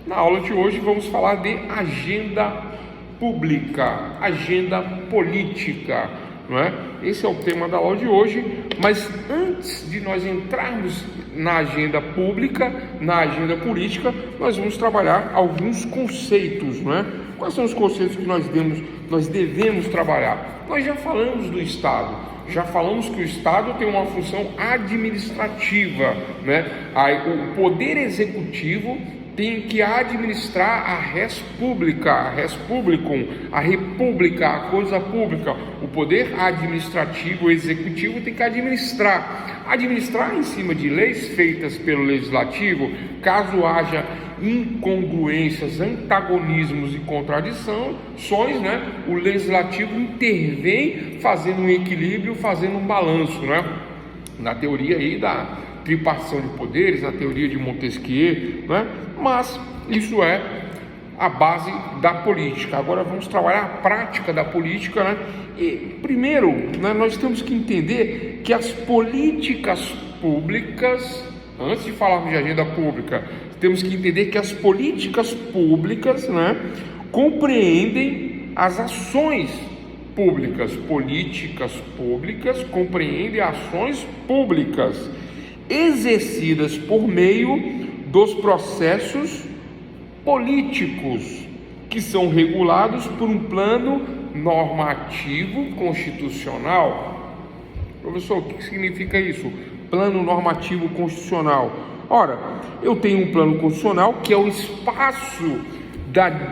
Na aula de hoje vamos falar de agenda pública, agenda política, não é? Esse é o tema da aula de hoje, mas antes de nós entrarmos na agenda pública, na agenda política, nós vamos trabalhar alguns conceitos, não é? Quais são os conceitos que nós devemos trabalhar? Nós já falamos do Estado, já falamos que o Estado tem uma função administrativa, né? O poder executivo tem que administrar a res publica, a res publicum, a república, a coisa pública. O poder administrativo, executivo tem que administrar em cima de leis feitas pelo legislativo. Caso haja incongruências, antagonismos e contradições, né? O legislativo intervém fazendo um equilíbrio, fazendo um balanço, né? Na teoria aí da tripartição de poderes, na teoria de Montesquieu, né? Mas isso é a base da política. Agora vamos trabalhar a prática da política, né? E primeiro, né, nós temos que entender que as políticas públicas, antes de falarmos de agenda pública, temos que entender que as políticas públicas, né, compreendem as ações públicas. Políticas públicas compreendem ações públicas exercidas por meio dos processos políticos, que são regulados por um plano normativo constitucional. Professor, o que significa isso? Plano normativo constitucional. Ora, eu tenho um plano constitucional que é o espaço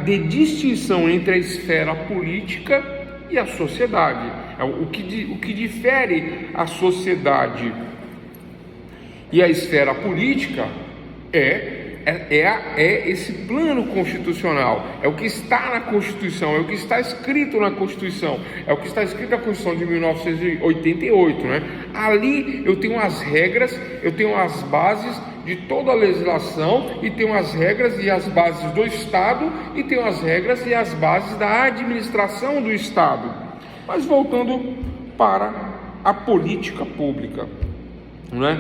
de distinção entre a esfera política e a sociedade. O que difere a sociedade e a esfera política é esse plano constitucional, é o que está na Constituição, é o que está escrito na Constituição, é o que está escrito na Constituição de 1988, né? Ali eu tenho as regras, eu tenho as bases de toda a legislação, e tenho as regras e as bases do Estado, e tenho as regras e as bases da administração do Estado. Mas voltando para a política pública, não é?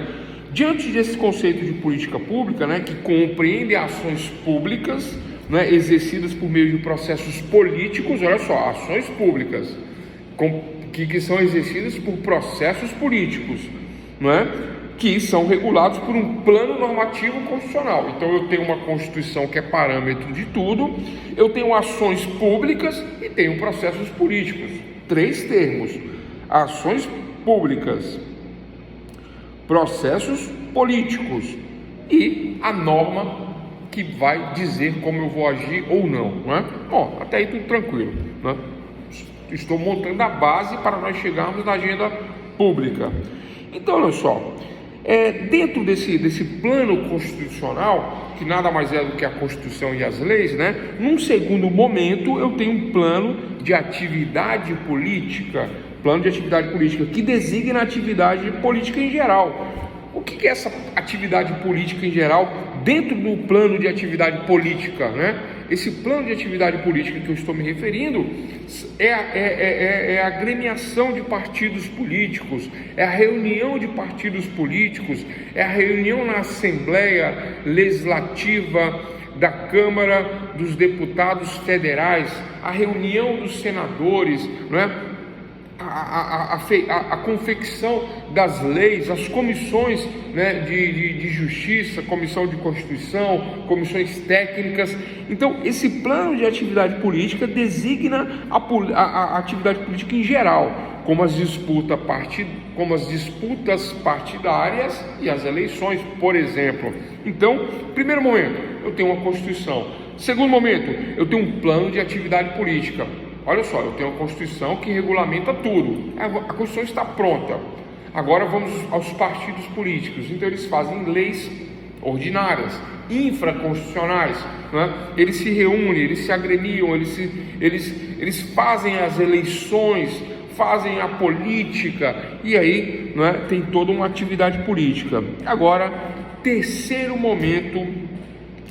Diante desse conceito de política pública, né, que compreende ações públicas, né, exercidas por meio de processos políticos, olha só, ações públicas que são exercidas por processos políticos, não é, que são regulados por um plano normativo constitucional. Então eu tenho uma Constituição que é parâmetro de tudo, eu tenho ações públicas e tenho processos políticos. 3 termos: ações públicas, processos políticos e a norma que vai dizer como eu vou agir ou não, não é? Bom, até aí tudo tranquilo, né? Estou montando a base para nós chegarmos na agenda pública. Então, olha só, dentro desse plano constitucional, que nada mais é do que a Constituição e as leis, né? Num segundo momento, eu tenho um plano de atividade política, que designa a atividade política em geral. O que é essa atividade política em geral dentro do plano de atividade política, né? Esse plano de atividade política que eu estou me referindo é a agremiação de partidos políticos, é a reunião de partidos políticos, é a reunião na Assembleia Legislativa da Câmara dos Deputados Federais, a reunião dos senadores, não é? A confecção das leis, as comissões, né, de justiça, comissão de Constituição, comissões técnicas. Então, esse plano de atividade política designa a atividade política em geral, como as disputas partidárias e as eleições, por exemplo. Então, primeiro momento, eu tenho uma Constituição. Segundo momento, eu tenho um plano de atividade política. Olha só, eu tenho uma Constituição que regulamenta tudo. A Constituição está pronta. Agora vamos aos partidos políticos. Então eles fazem leis ordinárias, infraconstitucionais, né? Eles se reúnem, eles se agremiam, eles fazem as eleições, fazem a política, e aí, né, tem toda uma atividade política. Agora, terceiro momento,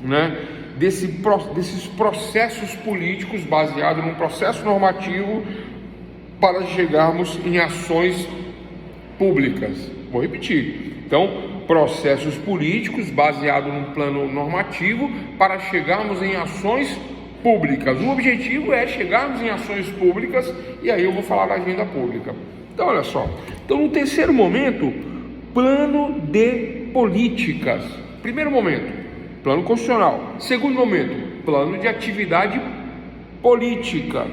né, desses processos políticos baseados num processo normativo para chegarmos em ações públicas. Vou repetir. Então, processos políticos baseados num plano normativo para chegarmos em ações públicas. O objetivo é chegarmos em ações públicas, e aí eu vou falar da agenda pública. Então, olha só. Então, no terceiro momento, plano de políticas. Primeiro momento, plano constitucional. Segundo momento, plano de atividade política.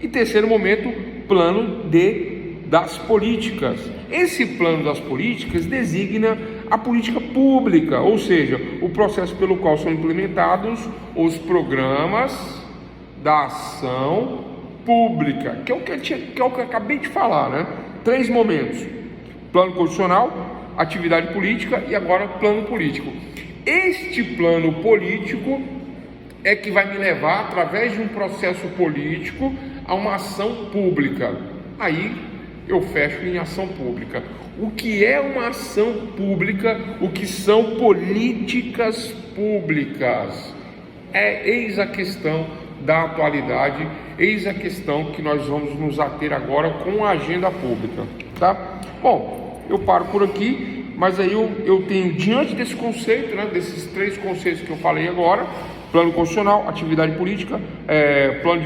E terceiro momento, plano das políticas. Esse plano das políticas designa a política pública, ou seja, o processo pelo qual são implementados os programas da ação pública, que é o que eu acabei de falar, né? 3 momentos: plano constitucional, atividade política e agora plano político. Este plano político é que vai me levar, através de um processo político, a uma ação pública. Aí eu fecho em ação pública. O que é uma ação pública? O que são políticas públicas? Eis a questão da atualidade, eis a questão que nós vamos nos ater agora com a agenda pública, tá? Bom, eu paro por aqui, mas aí eu tenho, diante desse conceito, né, desses 3 conceitos que eu falei agora, plano constitucional, atividade política, plano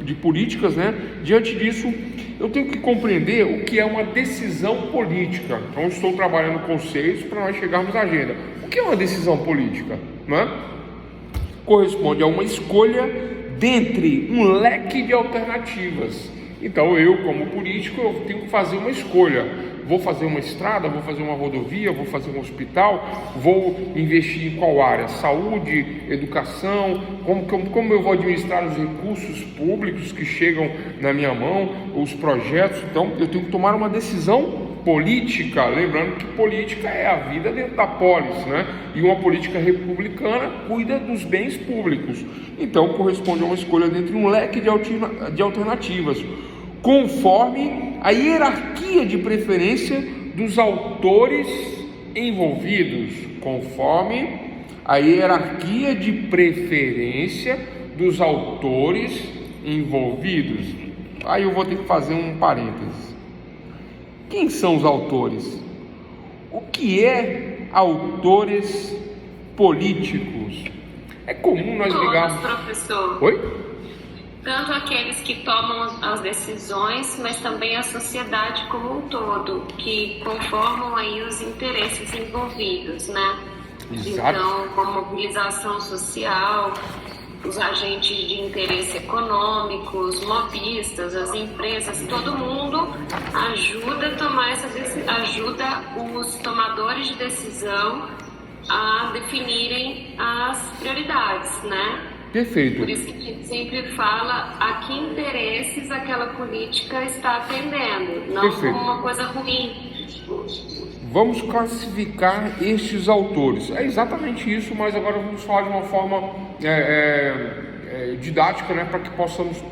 de políticas, né? Diante disso, eu tenho que compreender o que é uma decisão política. Então, eu estou trabalhando conceitos para nós chegarmos à agenda. O que é uma decisão política? Né? Corresponde a uma escolha dentre um leque de alternativas. Então, eu, como político, eu tenho que fazer uma escolha. Vou fazer uma estrada, vou fazer uma rodovia, vou fazer um hospital, vou investir em qual área? Saúde, educação, como eu vou administrar os recursos públicos que chegam na minha mão, os projetos. Então, eu tenho que tomar uma decisão política, lembrando que política é a vida dentro da polis, né? E uma política republicana cuida dos bens públicos. Então, corresponde a uma escolha dentre um leque de alternativas, conforme a hierarquia de preferência dos autores envolvidos, conforme a hierarquia de preferência dos autores envolvidos. Aí eu vou ter que fazer um parênteses. Quem são os autores? O que é autores políticos? É comum nós ligarmos... Professor. Oi? Tanto aqueles que tomam as decisões, mas também a sociedade como um todo, que conformam aí os interesses envolvidos, né? Exato. Então, a mobilização social, os agentes de interesse econômico, os lobistas, as empresas, todo mundo ajuda a tomar essa decisão, ajuda os tomadores de decisão a definirem as prioridades, né? Perfeito. Por isso que a gente sempre fala a que interesses aquela política está atendendo, não Perfeito. como uma coisa ruim. Vamos classificar estes autores. É exatamente isso, mas agora vamos falar de uma forma didática, né, para que possamos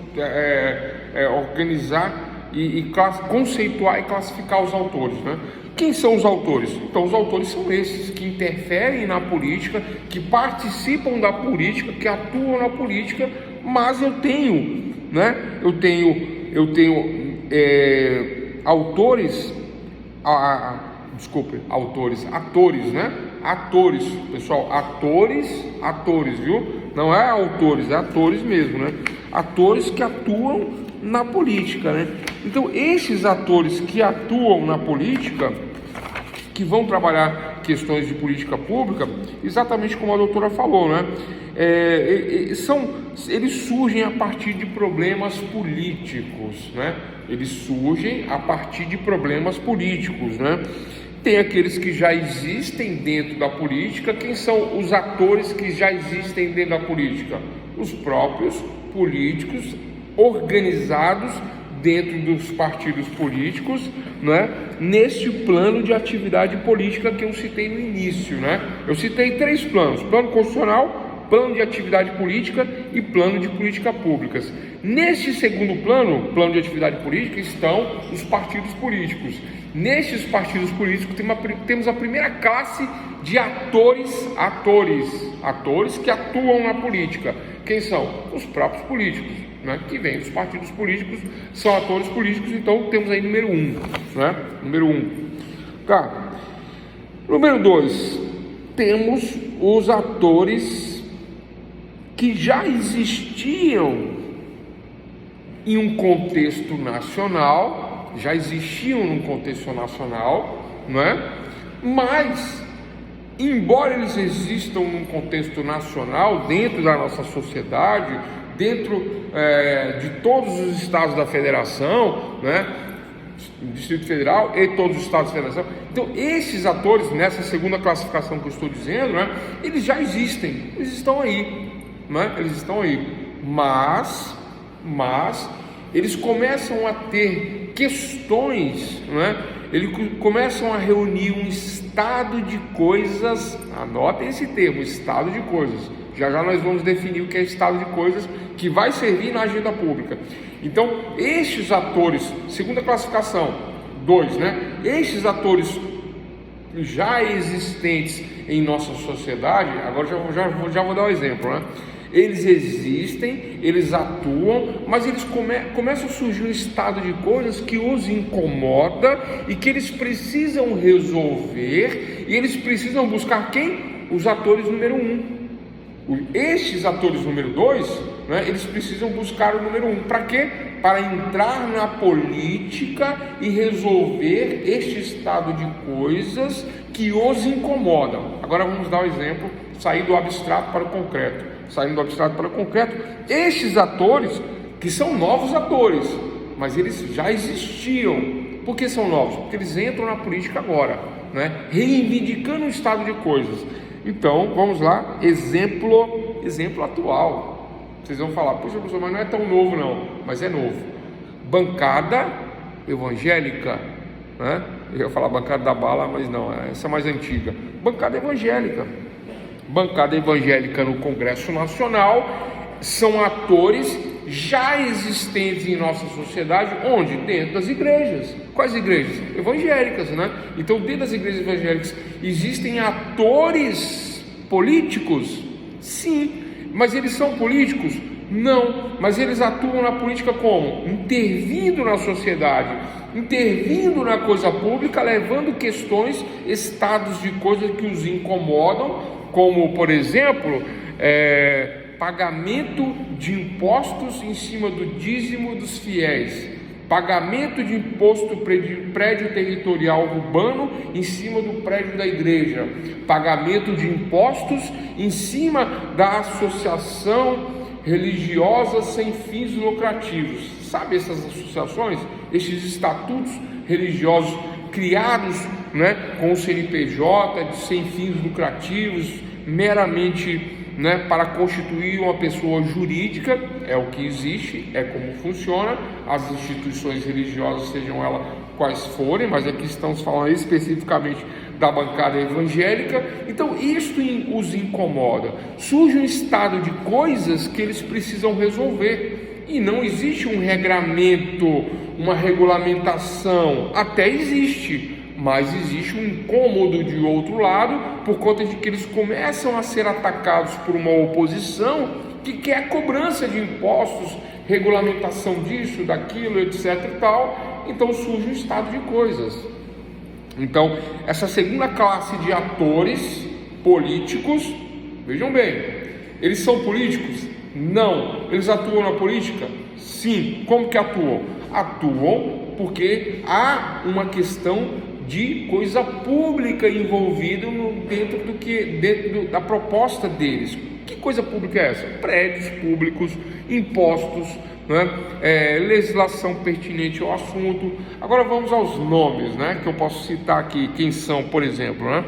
organizar e conceituar e classificar os autores, né? Quem são os autores? Então, os autores são esses que interferem na política, que participam da política, que atuam na política, mas eu tenho atores, né? Atores, pessoal, atores, viu? Não é autores, é atores mesmo, né? Atores que atuam na política, né? Então, esses atores que atuam na política, que vão trabalhar questões de política pública, exatamente como a doutora falou, né? Eles surgem a partir de problemas políticos, né? Eles surgem a partir de problemas políticos, né? Tem aqueles que já existem dentro da política. Quem são os atores que já existem dentro da política? Os próprios políticos organizados dentro dos partidos políticos, né? Neste plano de atividade política que eu citei no início, né? Eu citei 3 planos: plano constitucional, plano de atividade política e plano de política públicas. Neste segundo plano, plano de atividade política, estão os partidos políticos. Nestes partidos políticos temos a primeira classe de atores que atuam na política. Quem são? Os próprios políticos, né? Que vêm dos partidos políticos, são atores políticos. Então temos aí número 1, né? Número 1. Tá. Número 2, temos os atores que já existiam em um contexto nacional, não é? Mas, embora eles existam num contexto nacional, dentro da nossa sociedade, dentro de todos os estados da federação, né? Distrito Federal e todos os estados da federação, então esses atores, nessa segunda classificação que eu estou dizendo, né? Eles já existem, eles estão aí, né? Mas eles começam a ter questões, né? Eles começam a reunir um estado de coisas, anotem esse termo, estado de coisas, já nós vamos definir o que é estado de coisas, que vai servir na agenda pública. Então, estes atores, segunda classificação, 2, né? Estes atores já existentes em nossa sociedade, agora já vou dar um exemplo, né? Eles existem, eles atuam, mas eles começam a surgir um estado de coisas que os incomoda e que eles precisam resolver, e eles precisam buscar quem? Os atores número 1. Estes atores número 2, né, eles precisam buscar o número 1. Para quê? Para entrar na política e resolver este estado de coisas que os incomodam. Agora vamos dar um exemplo, sair do abstrato para o concreto. Estes atores, que são novos atores, mas eles já existiam. Por que são novos? Porque eles entram na política agora, né? Reivindicando o estado de coisas. Então, vamos lá, exemplo atual. Vocês vão falar, poxa, professor, mas não é tão novo não, mas é novo. Bancada evangélica, né? Eu ia falar bancada da bala, mas não, essa é mais antiga. Bancada evangélica no Congresso Nacional, são atores já existentes em nossa sociedade, onde? Dentro das igrejas. Quais igrejas? Evangélicas, né? Então, dentro das igrejas evangélicas, existem atores políticos? Sim. Mas eles são políticos? Não. Mas eles atuam na política como? Intervindo na sociedade, intervindo na coisa pública, levando questões, estados de coisas que os incomodam, como, por exemplo, pagamento de impostos em cima do dízimo dos fiéis, pagamento de imposto prédio territorial urbano em cima do prédio da igreja, pagamento de impostos em cima da associação religiosa sem fins lucrativos. Sabe essas associações, esses estatutos religiosos criados, né, com o CNPJ, de sem fins lucrativos, meramente, né, para constituir uma pessoa jurídica? É o que existe, é como funciona as instituições religiosas, sejam elas quais forem, mas aqui estamos falando especificamente da bancada evangélica. Então isto os incomoda, surge um estado de coisas que eles precisam resolver, e não existe um regramento, uma regulamentação. Até existe, mas existe um incômodo de outro lado, por conta de que eles começam a ser atacados por uma oposição que quer a cobrança de impostos, regulamentação disso, daquilo, etc e tal. Então surge um estado de coisas. Então, essa segunda classe de atores políticos, vejam bem, eles são políticos? Não. Eles atuam na política? Sim. Como que atuam? Atuam porque há uma questão de coisa pública envolvida dentro da proposta deles. Que coisa pública é essa? Prédios públicos, impostos, né? Legislação pertinente ao assunto. Agora vamos aos nomes, né, que eu posso citar aqui, quem são, por exemplo, né?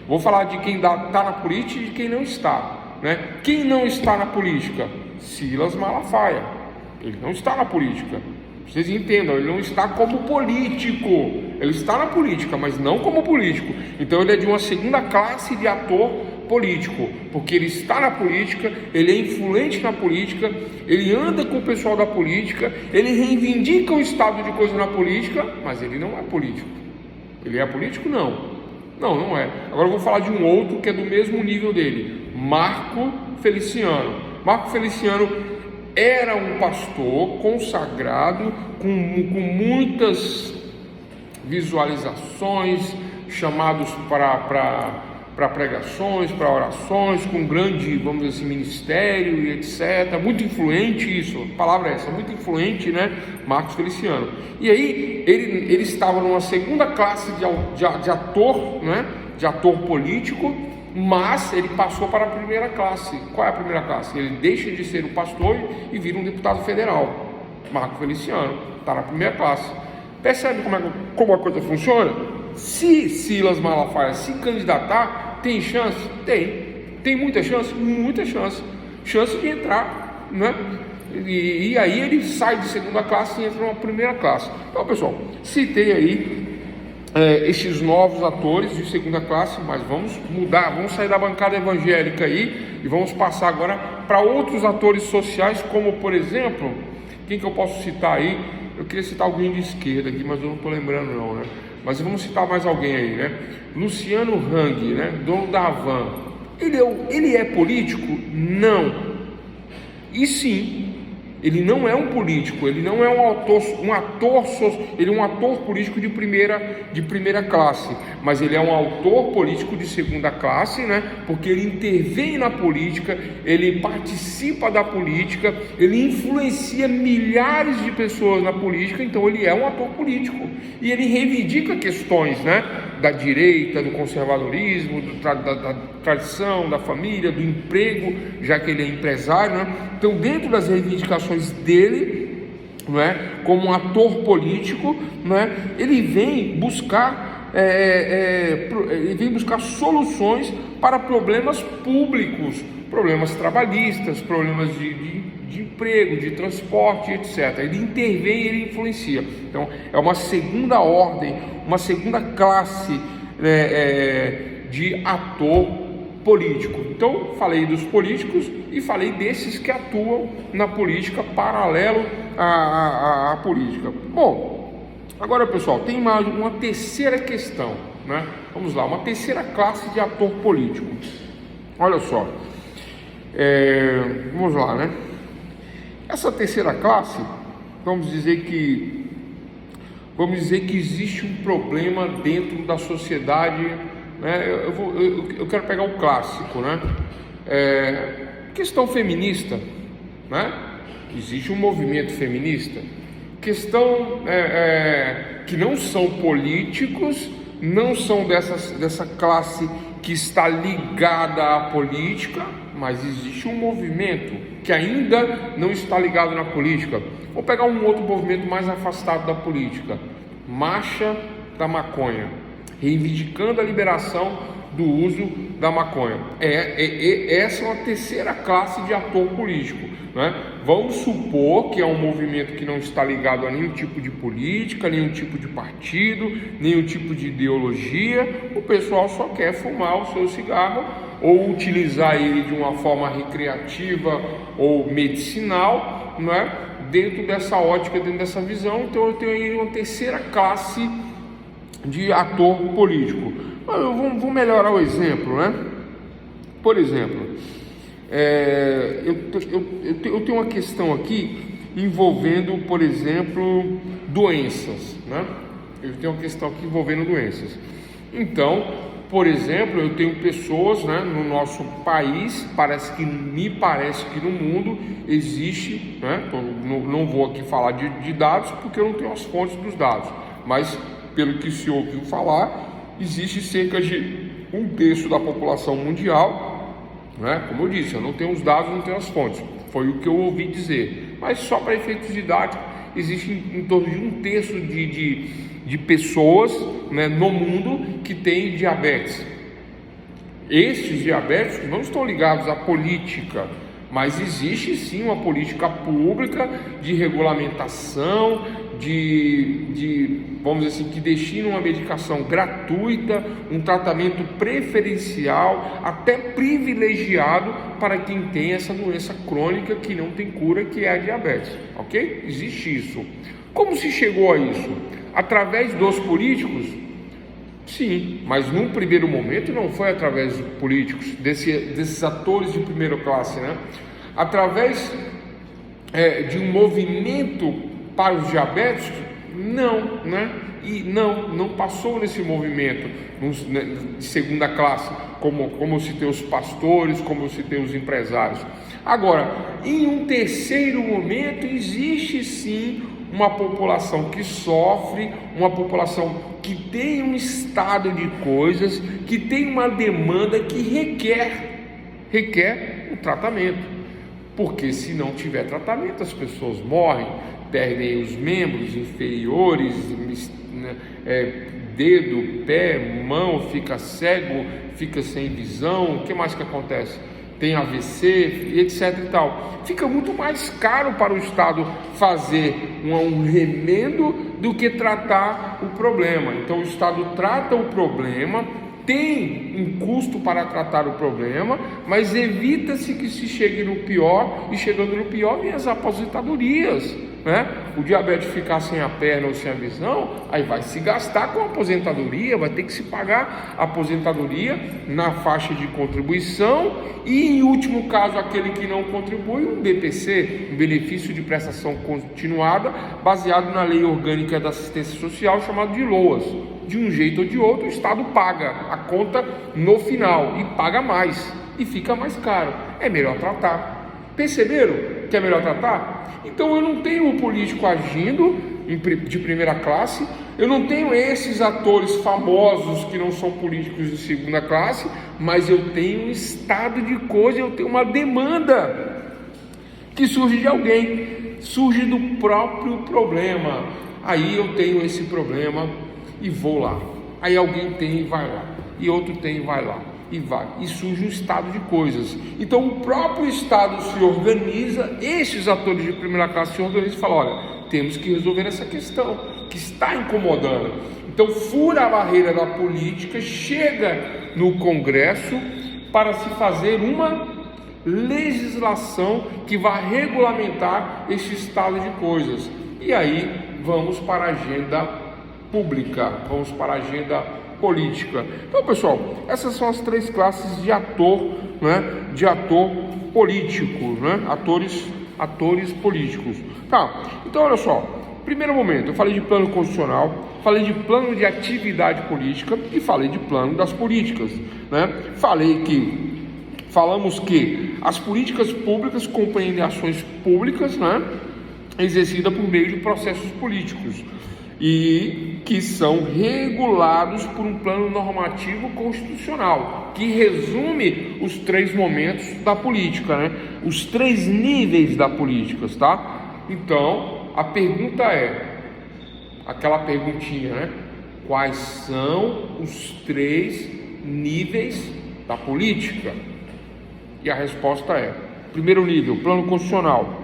Vou falar de quem está na política e de quem não está, né? Quem não está na política? Silas Malafaia. Ele não está na política. Vocês entendam, ele não está como político, ele está na política, mas não como político. Então ele é de uma segunda classe de ator político, porque ele está na política, ele é influente na política, ele anda com o pessoal da política, ele reivindica o estado de coisa na política, mas ele não é político. Ele é político? Não é. Agora eu vou falar de um outro que é do mesmo nível dele, Marco Feliciano. Marco Feliciano era um pastor consagrado, com muitas visualizações, chamados para pregações, para orações, com grande, vamos dizer assim, ministério e etc. Muito influente isso, a palavra é essa, muito influente, né? Marcos Feliciano. E aí ele estava numa segunda classe de ator, né? De ator político, mas ele passou para a primeira classe. Qual é a primeira classe? Ele deixa de ser o pastor e vira um deputado federal. Marcos Feliciano está na primeira classe. Percebe como a coisa funciona? Se Silas Malafaia se candidatar, tem chance? Tem muita chance? Muita chance. Chance de entrar, né? E aí ele sai de segunda classe e entra numa primeira classe. Então, pessoal, citei aí estes novos atores de segunda classe, mas vamos mudar, vamos sair da bancada evangélica aí e vamos passar agora para outros atores sociais, como por exemplo, quem que eu posso citar aí? Eu queria citar alguém de esquerda aqui, mas eu não estou lembrando não, né? Mas vamos citar mais alguém aí, né? Luciano Hang, né? Dono da Havan. Ele é político? Não. E sim, ele não é um político, ele não é ele é um ator político de primeira classe, mas ele é um autor político de segunda classe, né? Porque ele intervém na política, ele participa da política, ele influencia milhares de pessoas na política, então ele é um ator político e ele reivindica questões, né? Da direita, do conservadorismo, da tradição, da família, do emprego, já que ele é empresário, né? Então, dentro das reivindicações dele, não é, como um ator político, não é, ele vem buscar soluções para problemas públicos, problemas trabalhistas, problemas de emprego, de transporte, etc. Ele intervém, ele influencia. Então, é uma segunda ordem, uma segunda classe de ator político. Então, falei dos políticos e falei desses que atuam na política paralelo à política. Bom, agora, pessoal, tem mais uma terceira questão, né? Vamos lá, uma terceira classe de ator político. Olha só, vamos lá, né? Essa terceira classe, vamos dizer que existe um problema dentro da sociedade, né? Eu quero pegar o clássico, né? Questão feminista, né? Existe um movimento feminista. Questão que não são políticos, não são dessa classe que está ligada à política, mas existe um movimento que ainda não está ligado na política. Vou pegar um outro movimento mais afastado da política, Marcha da Maconha, reivindicando a liberação do uso da maconha. Essa é uma terceira classe de ator político, né? Vamos supor que é um movimento que não está ligado a nenhum tipo de política, nenhum tipo de partido, nenhum tipo de ideologia. O pessoal só quer fumar o seu cigarro ou utilizar ele de uma forma recreativa ou medicinal, né? Dentro dessa ótica, dentro dessa visão. Então eu tenho aí uma terceira classe de ator político. Vou melhorar o exemplo, né? Por exemplo, eu tenho uma questão aqui envolvendo, por exemplo, doenças, né? Eu tenho uma questão aqui envolvendo doenças. Então, por exemplo, eu tenho pessoas, né, no nosso país, me parece que no mundo existe, né? Não vou aqui falar de dados porque eu não tenho as fontes dos dados, mas pelo que se ouviu falar, existe cerca de 1/3 da população mundial, né? Como eu disse, eu não tenho os dados, não tenho as fontes, foi o que eu ouvi dizer, mas só para efeitos didáticos, existe em torno de 1/3 de pessoas, né, no mundo que tem diabetes. Estes diabéticos não estão ligados à política, mas existe sim uma política pública de regulamentação, vamos dizer assim, que destina uma medicação gratuita, um tratamento preferencial, até privilegiado para quem tem essa doença crônica que não tem cura, que é a diabetes, ok? Existe isso. Como se chegou a isso? Através dos políticos? Sim, mas num primeiro momento não foi através dos políticos, desses atores de primeira classe, né? Através de um movimento para os diabéticos, Não, né? E não passou nesse movimento de segunda classe, como eu citei os pastores, como eu citei os empresários. Agora, em um terceiro momento, existe sim uma população que sofre, uma população que tem um estado de coisas, que tem uma demanda que requer o tratamento, porque se não tiver tratamento, as pessoas morrem, perdem os membros inferiores, dedo, pé, mão, fica cego, fica sem visão. O que mais que acontece? Tem AVC, etc e tal. Fica muito mais caro para o Estado fazer um remendo do que tratar o problema. Então o Estado trata o problema, tem um custo para tratar o problema, mas evita-se que se chegue no pior, e chegando no pior vem as aposentadorias, né? O diabético ficar sem a perna ou sem a visão, aí vai se gastar com a aposentadoria, vai ter que se pagar a aposentadoria na faixa de contribuição, e em último caso aquele que não contribui, um BPC, um benefício de prestação continuada, baseado na lei orgânica da assistência social, chamado de LOAS. De um jeito ou de outro, o Estado paga a conta no final, e paga mais, e fica mais caro. É melhor tratar. Perceberam que é melhor tratar? Então eu não tenho o político agindo de primeira classe, eu não tenho esses atores famosos que não são políticos de segunda classe, mas eu tenho um estado de coisa, eu tenho uma demanda que surge de alguém, surge do próprio problema. Aí eu tenho esse problema e vou lá, aí alguém tem e vai lá, e outro tem e vai lá, e vai, e surge um estado de coisas. Então o próprio Estado se organiza, esses atores de primeira classe se organizam e falam: olha, temos que resolver essa questão que está incomodando. Então fura a barreira da política, chega no Congresso para se fazer uma legislação que vai regulamentar esse estado de coisas. E aí vamos para a agenda pública, vamos para a agenda política. Então, pessoal, essas são as três classes de ator, né? De ator político, né? Atores políticos. Tá, então olha só, primeiro momento, eu falei de plano constitucional, falei de plano de atividade política e falei de plano das políticas, né? Falamos que as políticas públicas compreendem ações públicas, né? Exercidas por meio de processos políticos, e que são regulados por um plano normativo constitucional, que resume os três momentos da política, né? Os três níveis da política, tá? Então, a pergunta é, aquela perguntinha, né? Quais são os três níveis da política? E a resposta é: primeiro nível, plano constitucional,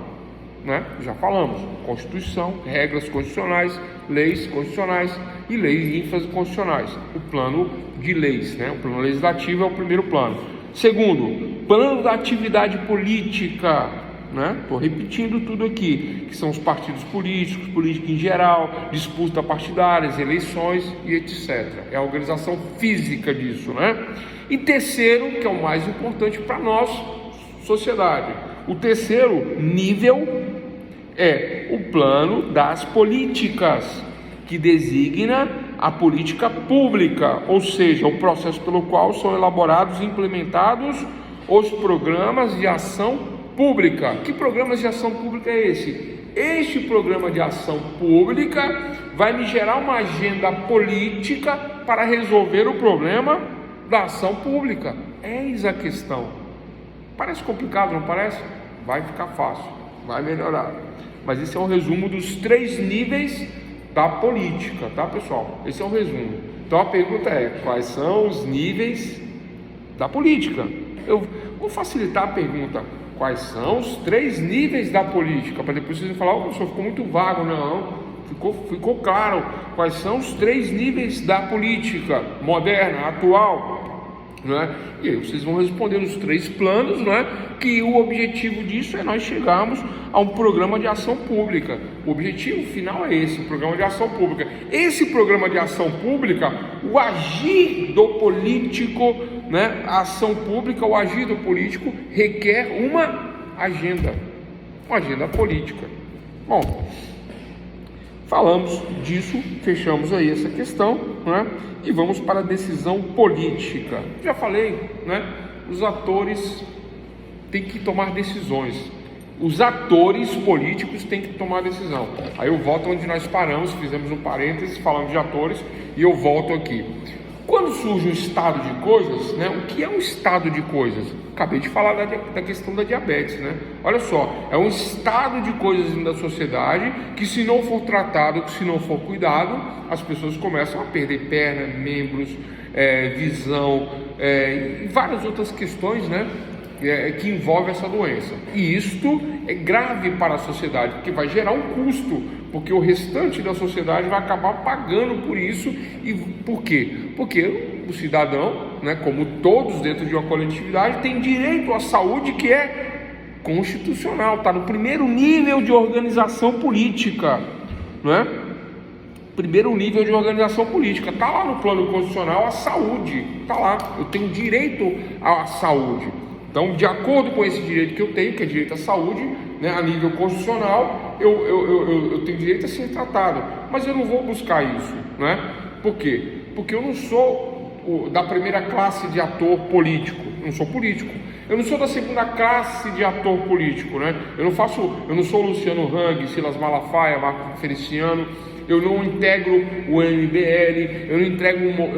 né? Já falamos, Constituição, regras constitucionais, leis constitucionais e leis infraconstitucionais. O plano de leis, né? O plano legislativo é o primeiro plano. Segundo, plano da atividade política, né? Estou repetindo tudo aqui, que são os partidos políticos, política em geral, disputa partidárias, eleições e etc. É a organização física disso, né? E terceiro, que é o mais importante para nós, sociedade, o terceiro nível é o plano das políticas, que designa a política pública, ou seja, o processo pelo qual são elaborados e implementados os programas de ação pública. Que programas de ação pública é esse? Este programa de ação pública vai me gerar uma agenda política para resolver o problema da ação pública. Eis a questão. Parece complicado, não parece? Vai ficar fácil, vai melhorar. Mas esse é um resumo dos três níveis da política, tá, pessoal? Esse é um resumo. Então a pergunta é: quais são os níveis da política? Eu vou facilitar a pergunta: quais são os três níveis da política? Para depois vocês falar: professor, ficou muito vago. Não, ficou claro. Quais são os três níveis da política moderna, atual? Não é? E aí vocês vão responder os três planos, não é? Que o objetivo disso é nós chegarmos a um programa de ação pública. O objetivo final é esse, o programa de ação pública. Esse programa de ação pública, o agir do político, né? A ação pública, o agir do político requer uma agenda política. Bom, Falamos disso, fechamos aí essa questão, né? E vamos para a decisão política. Já falei, né? Os atores têm que tomar decisões. Os atores políticos têm que tomar decisão. Aí eu volto onde nós paramos, fizemos um parênteses, falando de atores, e eu volto aqui. Quando surge um estado de coisas, né? O que é um estado de coisas? Acabei de falar da questão da diabetes, né? Olha só, é um estado de coisas da sociedade que, se não for tratado, se não for cuidado, as pessoas começam a perder perna, membros, visão, e várias outras questões, né? Que envolve essa doença. E isto é grave para a sociedade, porque vai gerar um custo, porque o restante da sociedade vai acabar pagando por isso. E por quê? Porque o cidadão, né, como todos dentro de uma coletividade, tem direito à saúde, que é constitucional, está no primeiro nível de organização política, não é? Primeiro nível de organização política, está lá no plano constitucional a saúde, está lá, eu tenho direito à saúde. Então, de acordo com esse direito que eu tenho, que é direito à saúde, né, a nível constitucional, eu tenho direito a ser tratado, mas eu não vou buscar isso, né? Por quê? Porque eu não sou da primeira classe de ator político, eu não sou político. Eu não sou da segunda classe de ator político, né? Eu não sou Luciano Hang, Silas Malafaia, Marco Feliciano. Eu não integro o MBL, eu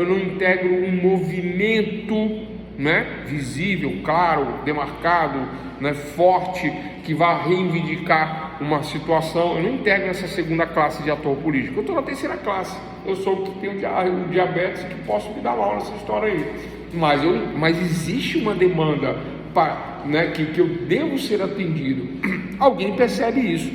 não integro um movimento, né, visível, claro, demarcado, né, forte, que vai reivindicar uma situação. Eu não integro essa segunda classe de ator político. Eu estou na terceira classe. Eu sou o que tem o diabetes, que posso me dar mal nessa história aí. Mas existe uma demanda né, que eu devo ser atendido. Alguém percebe isso,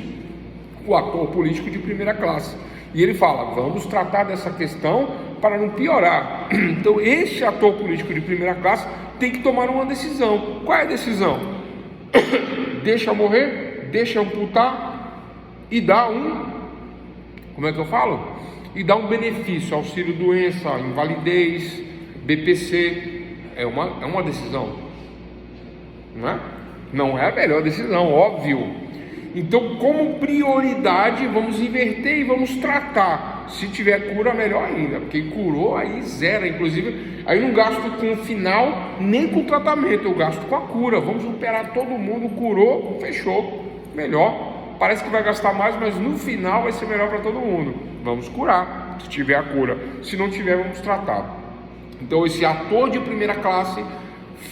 o ator político de primeira classe, e ele fala: vamos tratar dessa questão para não piorar. Então este ator político de primeira classe tem que tomar uma decisão. Qual é a decisão? Deixa morrer, deixa amputar e dá como é que eu falo? E dá um benefício, auxílio doença, invalidez, BPC. É uma decisão, não é? Não é a melhor decisão, óbvio. Então, como prioridade, vamos inverter e vamos tratar. Se tiver cura, melhor ainda, porque curou, aí zera. Inclusive, aí não gasto com o final, nem com o tratamento, eu gasto com a cura. Vamos operar todo mundo, curou, fechou, melhor. Parece que vai gastar mais, mas no final vai ser melhor para todo mundo. Vamos curar, se tiver a cura. Se não tiver, vamos tratar. Então, esse ator de primeira classe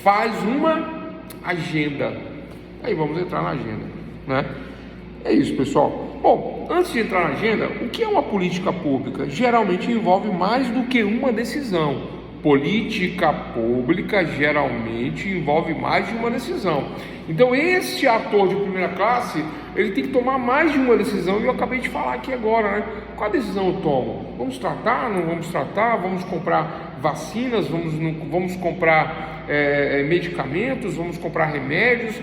faz uma agenda. Aí vamos entrar na agenda, né? É isso, pessoal. Bom, antes de entrar na agenda, o que é uma política pública? Geralmente envolve mais do que uma decisão. Política pública geralmente envolve mais de uma decisão. Então, este ator de primeira classe, ele tem que tomar mais de uma decisão, e eu acabei de falar aqui agora, né? Qual decisão eu tomo? Vamos tratar? Não vamos tratar? Vamos comprar vacinas? Vamos comprar medicamentos? Vamos comprar remédios?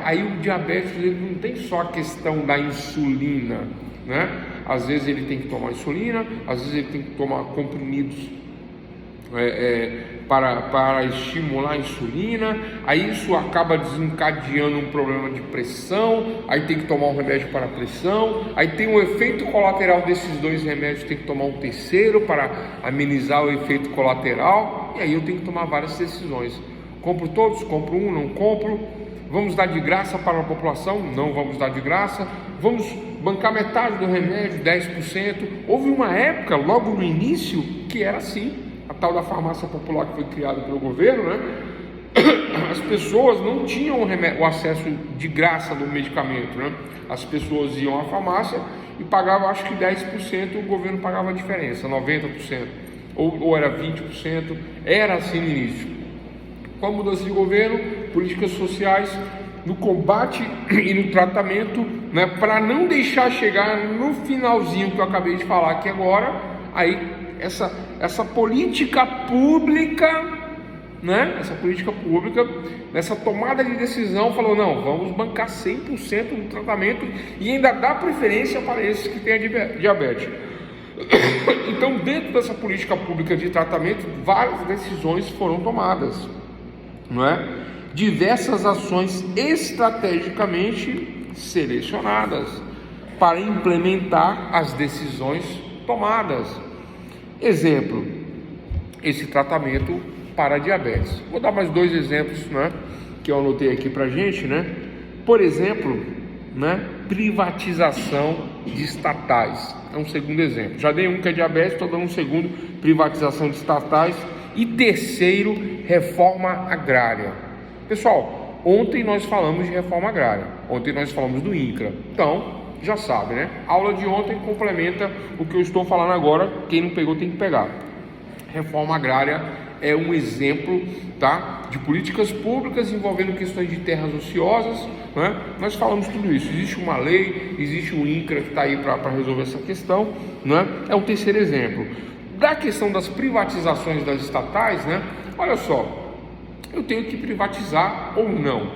Aí o diabetes, ele não tem só a questão da insulina, né? Às vezes ele tem que tomar insulina, às vezes ele tem que tomar comprimidos para estimular a insulina. Aí isso acaba desencadeando um problema de pressão, aí tem que tomar um remédio para a pressão, aí tem um efeito colateral desses dois remédios, tem que tomar um terceiro para amenizar o efeito colateral, e aí eu tenho que tomar várias decisões. Compro todos? Compro um? Não compro? Vamos dar de graça para a população? Não vamos dar de graça. Vamos bancar metade do remédio, 10%. Houve uma época, logo no início, que era assim, a tal da farmácia popular, que foi criada pelo governo, né? As pessoas não tinham o acesso de graça do medicamento, né? As pessoas iam à farmácia e pagavam, acho que 10%, o governo pagava a diferença, 90%, ou era 20%, era assim no início. Com a mudança de governo, políticas sociais no combate e no tratamento, né, para não deixar chegar no finalzinho que eu acabei de falar aqui agora, aí essa política pública, né, nessa tomada de decisão, falou: não, vamos bancar 100% do tratamento e ainda dar preferência para esses que têm diabetes. Então, dentro dessa política pública de tratamento, várias decisões foram tomadas, não é? Diversas ações estrategicamente selecionadas. para implementar as decisões tomadas. Exemplo, esse tratamento para a diabetes. Vou dar mais 2 exemplos, né, que eu anotei aqui para a gente, né? Por exemplo, né, privatização de estatais. É um segundo exemplo. Já dei um que é diabetes, estou dando um segundo, privatização de estatais. E terceiro, reforma agrária. Pessoal, ontem nós falamos de reforma agrária. Ontem nós falamos do INCRA. Então, já sabe, né? A aula de ontem complementa o que eu estou falando agora. Quem não pegou tem que pegar. Reforma agrária é um exemplo, tá, de políticas públicas envolvendo questões de terras ociosas, né? Nós falamos tudo isso. Existe uma lei, existe um INCRA que está aí para resolver essa questão, né? É o terceiro exemplo. Da questão das privatizações das estatais, né? Olha só, eu tenho que privatizar ou não?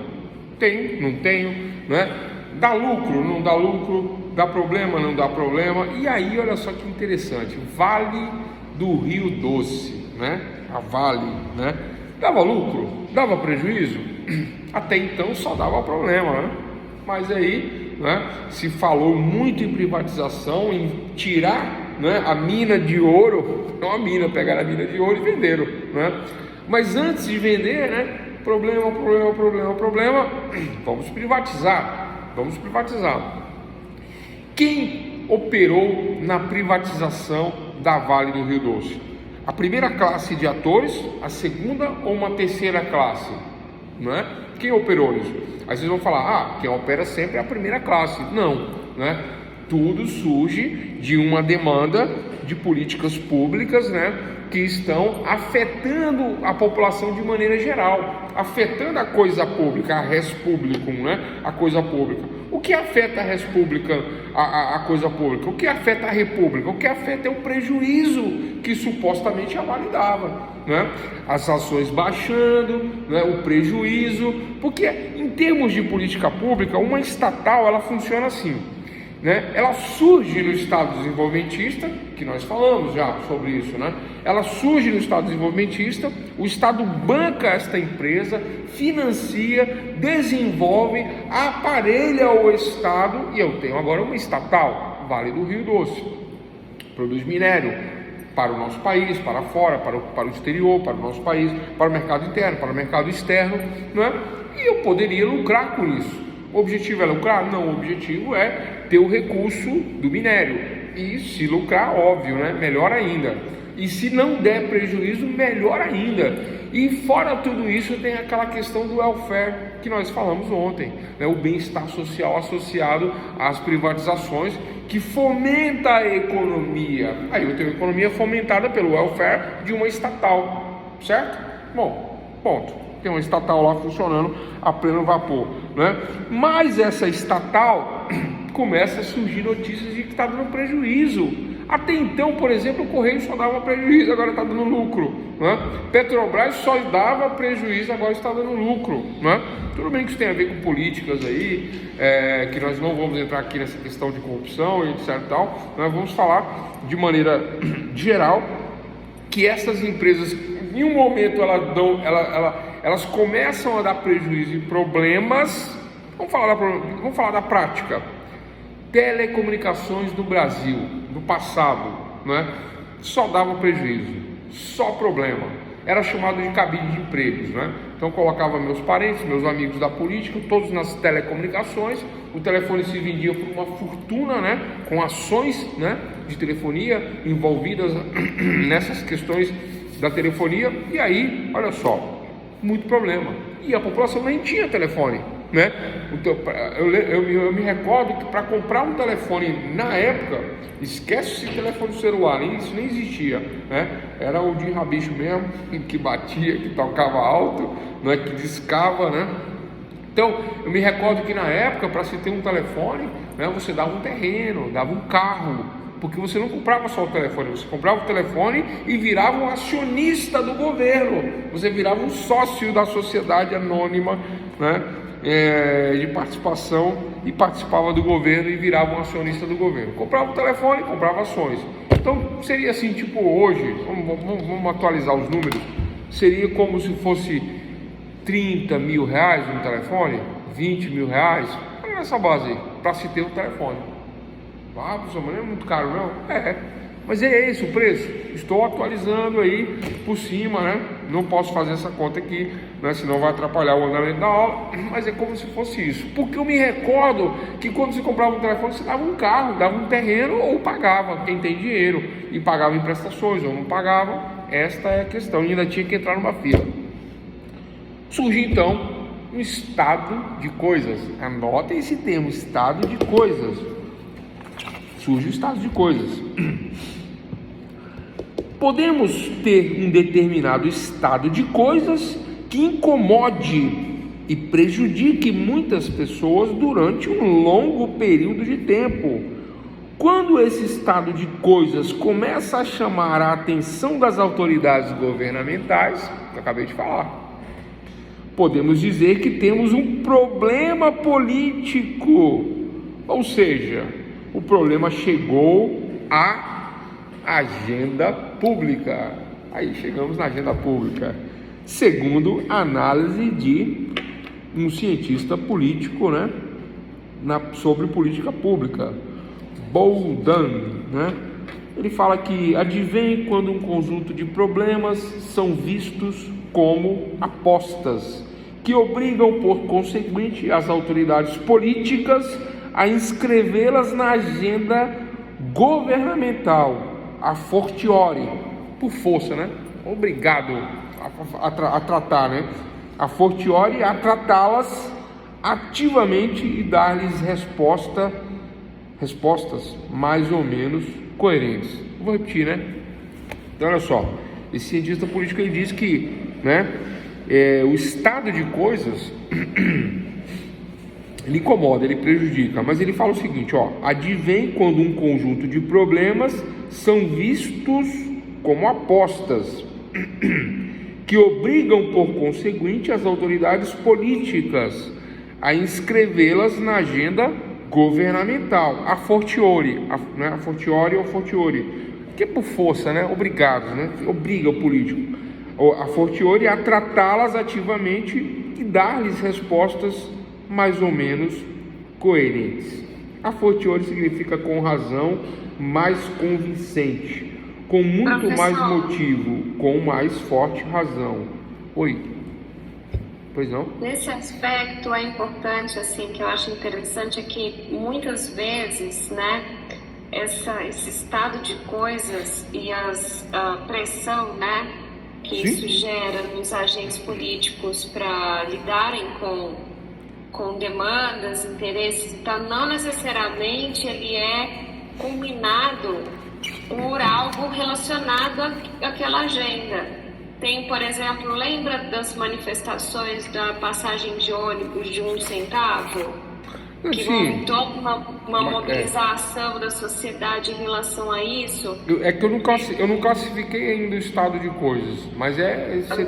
Tenho, não tenho, né? Dá lucro, não dá lucro? Dá problema, não dá problema? E aí, olha só que interessante, Vale do Rio Doce, né? A Vale, né? Dava lucro? Dava prejuízo? Até então só dava problema, né? Mas aí, né, se falou muito em privatização, em tirar, né, a mina de ouro, não a mina, pegaram a mina de ouro e venderam, né? Mas antes de vender, né, problema, vamos privatizar. Quem operou na privatização da Vale do Rio Doce? A primeira classe de atores, a segunda ou uma terceira classe, né? Quem operou isso? Aí vocês vão falar, quem opera sempre é a primeira classe. Não, né? Tudo surge de uma demanda de políticas públicas, né, que estão afetando a população de maneira geral, afetando a coisa pública, a res publicum, né, a coisa pública. O que afeta a res publica, a coisa pública? O que afeta a república? O que afeta é o prejuízo que supostamente a Vale dava, né? As ações baixando, né, o prejuízo, porque em termos de política pública, uma estatal ela funciona assim, né? Ela surge no Estado desenvolvimentista, que nós falamos já sobre isso, né? Ela surge no Estado desenvolvimentista, o Estado banca esta empresa, financia, desenvolve, aparelha o Estado, e eu tenho agora uma estatal, Vale do Rio Doce, produz minério para o nosso país, para fora, para o exterior, para o nosso país, para o mercado interno, para o mercado externo, né? E eu poderia lucrar com isso. O objetivo é lucrar? Não, o objetivo é ter o recurso do minério. E se lucrar, óbvio, né? Melhor ainda. E se não der prejuízo, melhor ainda. E fora tudo isso, tem aquela questão do welfare que nós falamos ontem, né? O bem-estar social associado às privatizações, que fomenta a economia. Aí eu tenho a economia fomentada pelo welfare de uma estatal, certo? Bom, ponto. Tem uma estatal lá funcionando a pleno vapor, né? Mas essa estatal começa a surgir notícias de que está dando prejuízo. Até então, por exemplo, o Correio só dava prejuízo, agora está dando lucro, né? Petrobras só dava prejuízo, agora está dando lucro, né? Tudo bem que isso tem a ver com políticas aí, que nós não vamos entrar aqui nessa questão de corrupção e etc e tal. Nós vamos falar de maneira geral que essas empresas, em um momento, elas começam a dar prejuízo e problemas. Vamos falar da prática. Telecomunicações no Brasil, no passado, né, só dava prejuízo, só problema. Era chamado de cabide de empregos, né? Então colocava meus parentes, meus amigos da política, todos nas telecomunicações. O telefone se vendia por uma fortuna, né, com ações, né, de telefonia envolvidas nessas questões da telefonia. E aí, olha só, muito problema. E a população nem tinha telefone, né? Então, eu me recordo que para comprar um telefone na época, esquece esse telefone celular, isso nem existia, né? Era o de rabicho mesmo, que batia, que tocava alto, né? Que discava, né? Então, eu me recordo que na época, para se ter um telefone, né, você dava um terreno, dava um carro, porque você não comprava só o telefone, você comprava o telefone e virava um acionista do governo, você virava um sócio da sociedade anônima, né, de participação, e participava do governo e virava um acionista do governo. Comprava o telefone, comprava ações. Então seria assim, tipo hoje, vamos atualizar os números, seria como se fosse 30 mil reais um telefone, 20 mil reais, olha nessa base aí, para se ter um telefone. Ah, professor, mas não é muito caro, não? Mas é esse o preço. Estou atualizando aí por cima, né? Não posso fazer essa conta aqui, né? Senão vai atrapalhar o andamento da aula. Mas é como se fosse isso. Porque eu me recordo que quando você comprava um telefone, você dava um carro, dava um terreno ou pagava, quem tem dinheiro, e pagava em prestações ou não pagava. Esta é a questão. E ainda tinha que entrar numa fila. Surge então um estado de coisas. Anotem esse termo, estado de coisas. Surge o estado de coisas. Podemos ter um determinado estado de coisas que incomode e prejudique muitas pessoas durante um longo período de tempo. Quando esse estado de coisas começa a chamar a atenção das autoridades governamentais, que eu acabei de falar, podemos dizer que temos um problema político, ou seja, o problema chegou à agenda pública. Aí chegamos na agenda pública, segundo a análise de um cientista político, né, sobre política pública, Bouldan, né? Ele fala que advém quando um conjunto de problemas são vistos como apostas, que obrigam, por conseguinte, as autoridades políticas a inscrevê-las na agenda governamental, a fortiori, por força, né? Obrigado a tratar, né? A fortiori, a tratá-las ativamente e dar-lhes respostas mais ou menos coerentes. Vou repetir, né? Então, olha só, esse cientista político ele diz que, né, o estado de coisas ele incomoda, ele prejudica, mas ele fala o seguinte, ó: advém quando um conjunto de problemas são vistos como apostas, que obrigam, por conseguinte, as autoridades políticas a inscrevê-las na agenda governamental, a fortiori, né? A fortiori ou fortiori, que é por força, né? Obrigado, né? Obriga o político, a fortiori, a tratá-las ativamente e dar-lhes respostas mais ou menos coerentes. A fortiori significa com razão, mais convincente, com muito mais motivo, com mais forte razão. Oi. Pois não? Nesse aspecto é importante, assim, que eu acho interessante é que muitas vezes, né, esse estado de coisas e a pressão, né, que isso gera nos agentes políticos para lidarem com demandas, interesses, então não necessariamente ele é culminado por algo relacionado àquela agenda. Tem, por exemplo, lembra das manifestações da passagem de ônibus de 1 centavo? Que houve toda uma mobilização da sociedade em relação a isso. É que eu não classifiquei ainda o estado de coisas, mas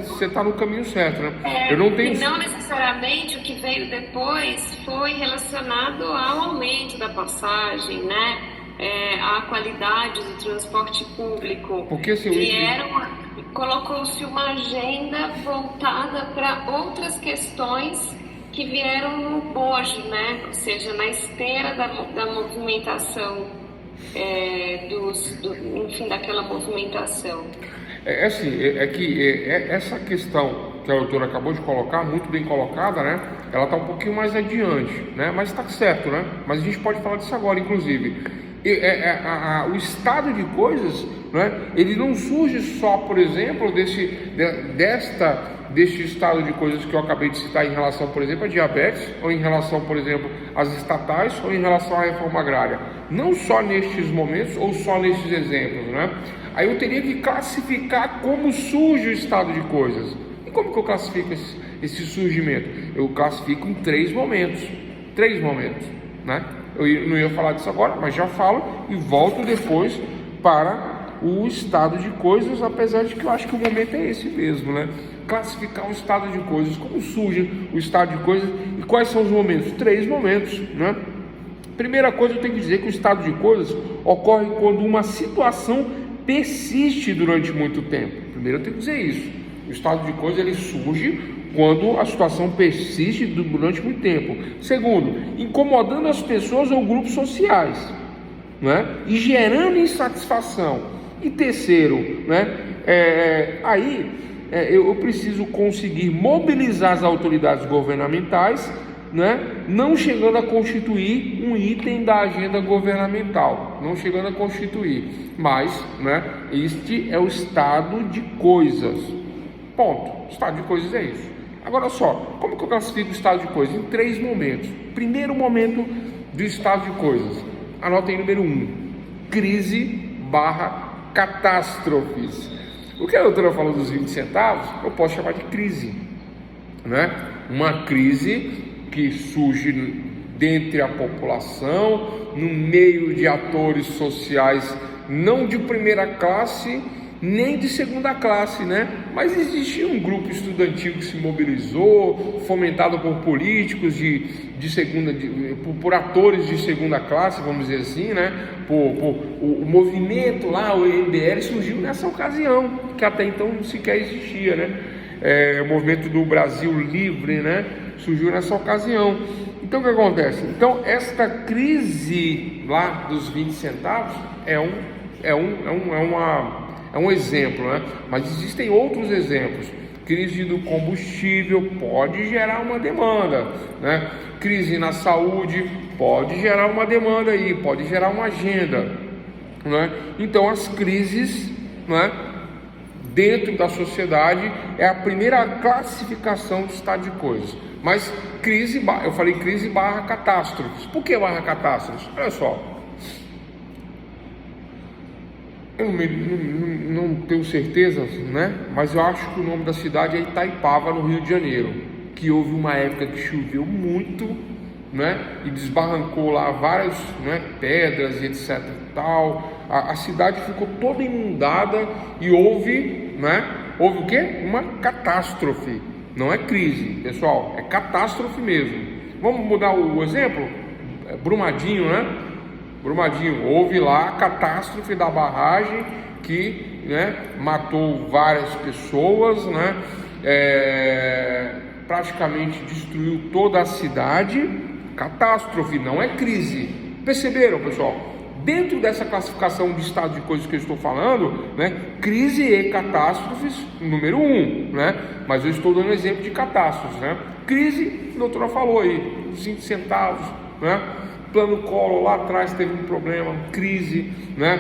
você está no caminho certo, né? Eu não tenho... E não necessariamente o que veio depois foi relacionado ao aumento da passagem, né? A qualidade do transporte público. Porque assim, colocou-se uma agenda voltada para outras questões que vieram no bojo, né? Ou seja, na esteira da movimentação, enfim, daquela movimentação. Essa questão que a autora acabou de colocar, muito bem colocada, né? Ela está um pouquinho mais adiante, né? Mas está certo, né? Mas a gente pode falar disso agora, inclusive. O estado de coisas, né? Ele não surge só, por exemplo, deste estado de coisas que eu acabei de citar em relação, por exemplo, à diabetes, ou em relação, por exemplo, às estatais, ou em relação à reforma agrária. Não só nestes momentos, ou só nestes exemplos, né? Aí eu teria que classificar como surge o estado de coisas. E como que eu classifico esse surgimento? Eu classifico em 3 momentos. 3 momentos, né? Eu não ia falar disso agora, mas já falo e volto depois para o estado de coisas, apesar de que eu acho que o momento é esse mesmo, né? Classificar o estado de coisas, como surge o estado de coisas e quais são os momentos? 3 momentos, né? Primeira coisa, eu tenho que dizer que o estado de coisas ocorre quando uma situação persiste durante muito tempo. Primeiro eu tenho que dizer isso. O estado de coisas ele surge quando a situação persiste durante muito tempo. Segundo, incomodando as pessoas ou grupos sociais. né? E gerando insatisfação. E terceiro, né? Eu preciso conseguir mobilizar as autoridades governamentais, né? Não chegando a constituir um item da agenda governamental, não chegando a constituir, mas, né? Este é o estado de coisas. Ponto. Estado de coisas é isso. Agora só, como que eu classifico o estado de coisas? Em 3 momentos. Primeiro momento do estado de coisas. Anota aí número 1. Crise/catástrofes. O que a doutora falou dos 20 centavos, eu posso chamar de crise, né? Uma crise que surge dentre a população, no meio de atores sociais, não de primeira classe, nem de segunda classe, né? Mas existia um grupo estudantil que se mobilizou, fomentado por políticos por atores de segunda classe, vamos dizer assim, né? O movimento lá, o MBL, surgiu nessa ocasião, que até então não sequer existia, né? O movimento do Brasil Livre, né? Surgiu nessa ocasião. Então o que acontece? Então esta crise lá dos 20 centavos é um exemplo, né? Mas existem outros exemplos. Crise do combustível pode gerar uma demanda, né? Crise na saúde pode gerar uma demanda aí, pode gerar uma agenda, né? Então as crises, né, dentro da sociedade é a primeira classificação do estado de coisas. Mas eu falei crise/catástrofes. Por que /catástrofes? Olha só. Eu não tenho certeza, né? Mas eu acho que o nome da cidade é Itaipava, no Rio de Janeiro, que houve uma época que choveu muito, né? E desbarrancou lá várias, né, pedras e etc e tal. A cidade ficou toda inundada e houve, né? Houve o quê? Uma catástrofe. Não é crise, pessoal, é catástrofe mesmo. Vamos mudar o exemplo? Brumadinho, né? Brumadinho, houve lá a catástrofe da barragem que, né, matou várias pessoas, né? Praticamente destruiu toda a cidade. Catástrofe, não é crise. Perceberam, pessoal? Dentro dessa classificação de estado de coisas que eu estou falando, né, crise e catástrofes, número 1, né? Mas eu estou dando exemplo de catástrofes, né? Crise, a doutora falou aí, 5 centavos, né? Plano Collor lá atrás teve um problema, crise, né?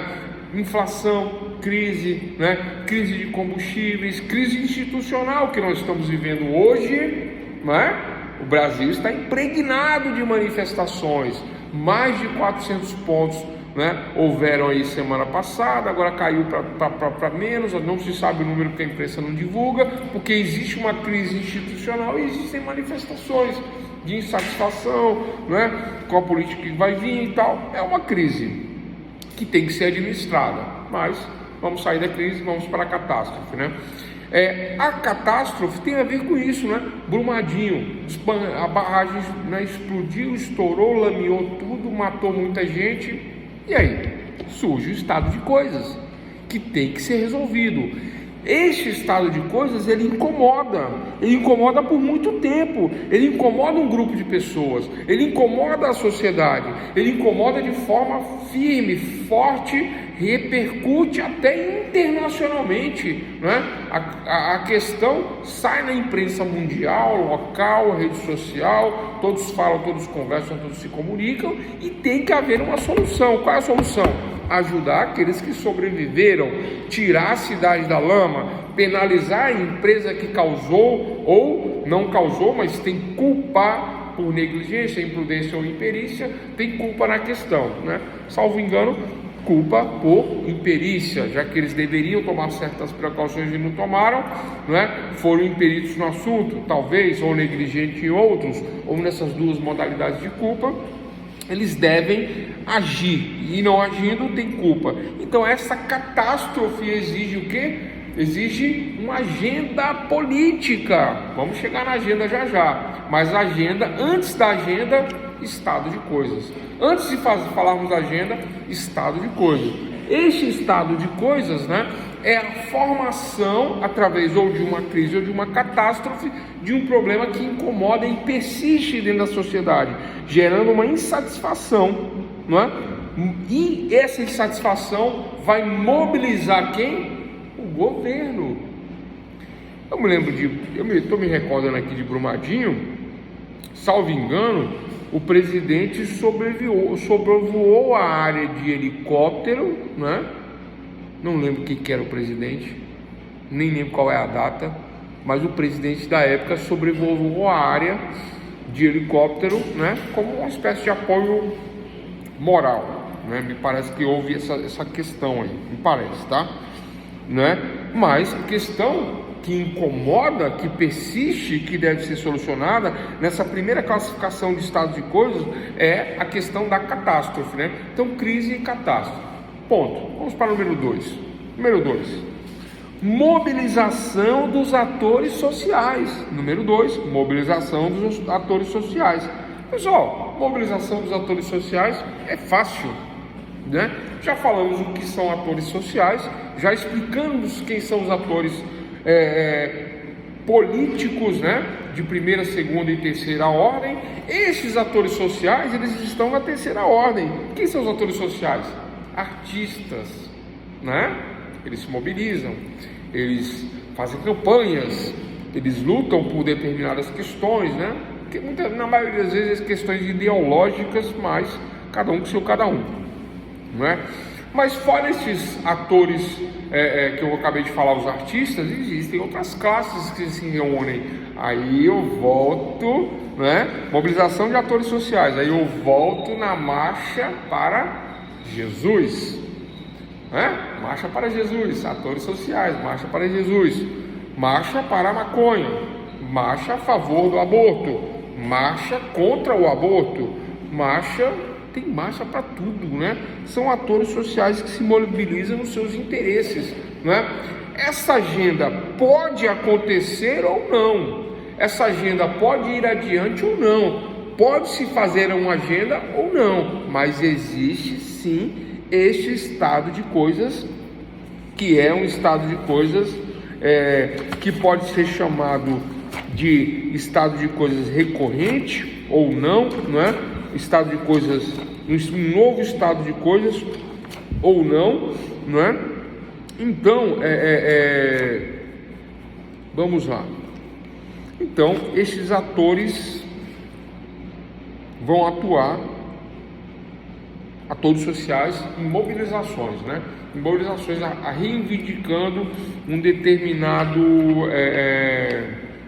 Inflação, crise, né? Crise de combustíveis, crise institucional que nós estamos vivendo hoje, né? O Brasil está impregnado de manifestações, mais de 400 pontos, né, houveram aí semana passada, agora caiu para menos, não se sabe o número porque a imprensa não divulga, porque existe uma crise institucional e existem manifestações de insatisfação, né, com a política que vai vir e tal. É uma crise que tem que ser administrada, mas vamos sair da crise, vamos para a catástrofe, né? A catástrofe tem a ver com isso, né? Brumadinho, a barragem, né, explodiu, estourou, lameou tudo, matou muita gente. E aí surge o estado de coisas que tem que ser resolvido. Este estado de coisas, ele incomoda por muito tempo, ele incomoda um grupo de pessoas, ele incomoda a sociedade, ele incomoda de forma firme, forte, repercute até internacionalmente, né? A questão sai na imprensa mundial, local, rede social, todos falam, todos conversam, todos se comunicam e tem que haver uma solução. Qual é a solução? Ajudar aqueles que sobreviveram, tirar a cidade da lama, penalizar a empresa que causou ou não causou, mas tem culpa por negligência, imprudência ou imperícia, tem culpa na questão, né? Salvo engano, culpa por imperícia, já que eles deveriam tomar certas precauções e não tomaram, né? Foram imperitos no assunto, talvez, ou negligentes em outros, ou nessas duas modalidades de culpa. Eles devem agir, e não agindo tem culpa. Então essa catástrofe exige o quê? Exige uma agenda política. Vamos chegar na agenda já, mas a agenda, antes da agenda, estado de coisas. Antes de falarmos da agenda, estado de coisas. Este estado de coisas, né, é a formação, através ou de uma crise ou de uma catástrofe, de um problema que incomoda e persiste dentro da sociedade, gerando uma insatisfação, não é? E essa insatisfação vai mobilizar quem? O governo. Eu me lembro estou me recordando aqui de Brumadinho, salvo engano, o presidente sobrevoou a área de helicóptero, né? Não lembro quem que era o presidente, nem lembro qual é a data, mas o presidente da época sobrevoou a área de helicóptero, né? Como uma espécie de apoio moral, né? Me parece que houve essa questão aí, me parece, tá? Né? Mas a questão que incomoda, que persiste, que deve ser solucionada nessa primeira classificação de estado de coisas é a questão da catástrofe, né? Então, crise e catástrofe. Ponto. Vamos para o número 2. Número 2. Mobilização dos atores sociais. Número 2. Mobilização dos atores sociais. Pessoal, mobilização dos atores sociais é fácil, né? Já falamos o que são atores sociais, já explicamos quem são os atores políticos, né, de primeira, segunda e terceira ordem. Esses atores sociais, eles estão na terceira ordem. Quem são os atores sociais? Artistas, né? Eles se mobilizam, eles fazem campanhas, eles lutam por determinadas questões, né? Que na maioria das vezes questões ideológicas, mas cada um com seu cada um, não é? Mas fora esses atores que eu acabei de falar, os artistas, existem outras classes que se reúnem. Aí eu volto, né? Mobilização de atores sociais. Aí eu volto na marcha para Jesus, né? Marcha para Jesus, atores sociais, marcha para Jesus, marcha para a maconha, marcha a favor do aborto, marcha contra o aborto, tem marcha para tudo, né? São atores sociais que se mobilizam nos seus interesses, né? Essa agenda pode acontecer ou não, essa agenda pode ir adiante ou não, pode-se fazer uma agenda ou não, mas existe sim este estado de coisas, que é um estado de coisas que pode ser chamado de estado de coisas recorrente ou não, não é? Estado de coisas, um novo estado de coisas ou não, não é? Então, vamos lá. Então, esses atores vão atuar, atores sociais, em mobilizações, né? Em mobilizações reivindicando um determinado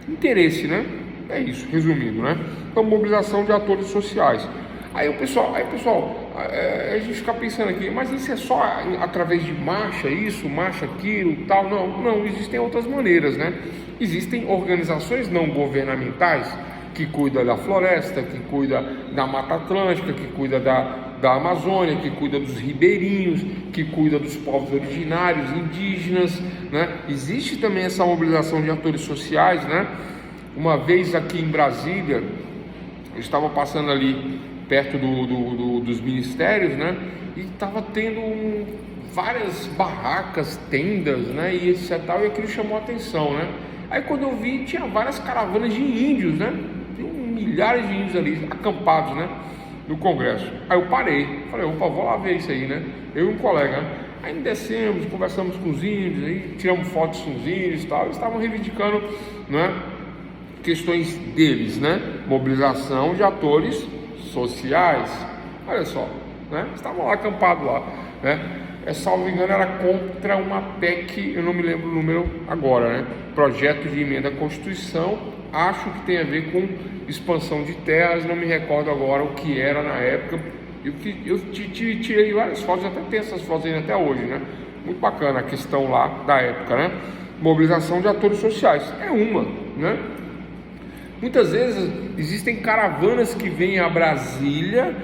interesse, né? É isso, resumindo, né? Então, mobilização de atores sociais. Aí pessoal, a gente fica pensando aqui, mas isso é só através de marcha, isso, marcha aquilo, tal? Não, existem outras maneiras, né? Existem organizações não governamentais que cuidam da floresta, que cuidam da Mata Atlântica, que cuidam da Amazônia, que cuidam dos ribeirinhos, que cuidam dos povos originários, indígenas, né? Existe também essa mobilização de atores sociais, né? Uma vez aqui em Brasília, eu estava passando ali perto dos ministérios, né? E estava tendo várias barracas, tendas, né? E etc. E aquilo chamou a atenção, né? Aí quando eu vi, tinha várias caravanas de índios, né? Tem milhares de índios ali, acampados, né? No Congresso. Aí eu parei, falei, opa, vou lá ver isso aí, né? Eu e um colega, né? Aí descemos, conversamos com os índios, aí tiramos fotos com os índios e tal. Eles estavam reivindicando, né? Questões deles, né? Mobilização de atores sociais. Olha só, né? Estavam lá acampados lá, né? Salvo engano, era contra uma PEC, eu não me lembro o número agora, né? Projeto de emenda à Constituição, acho que tem a ver com expansão de terras, não me recordo agora o que era na época. Eu tirei várias fotos, até tem essas fotos ainda até hoje, né? Muito bacana a questão lá da época, né? Mobilização de atores sociais, é uma, né? Muitas vezes existem caravanas que vêm a Brasília,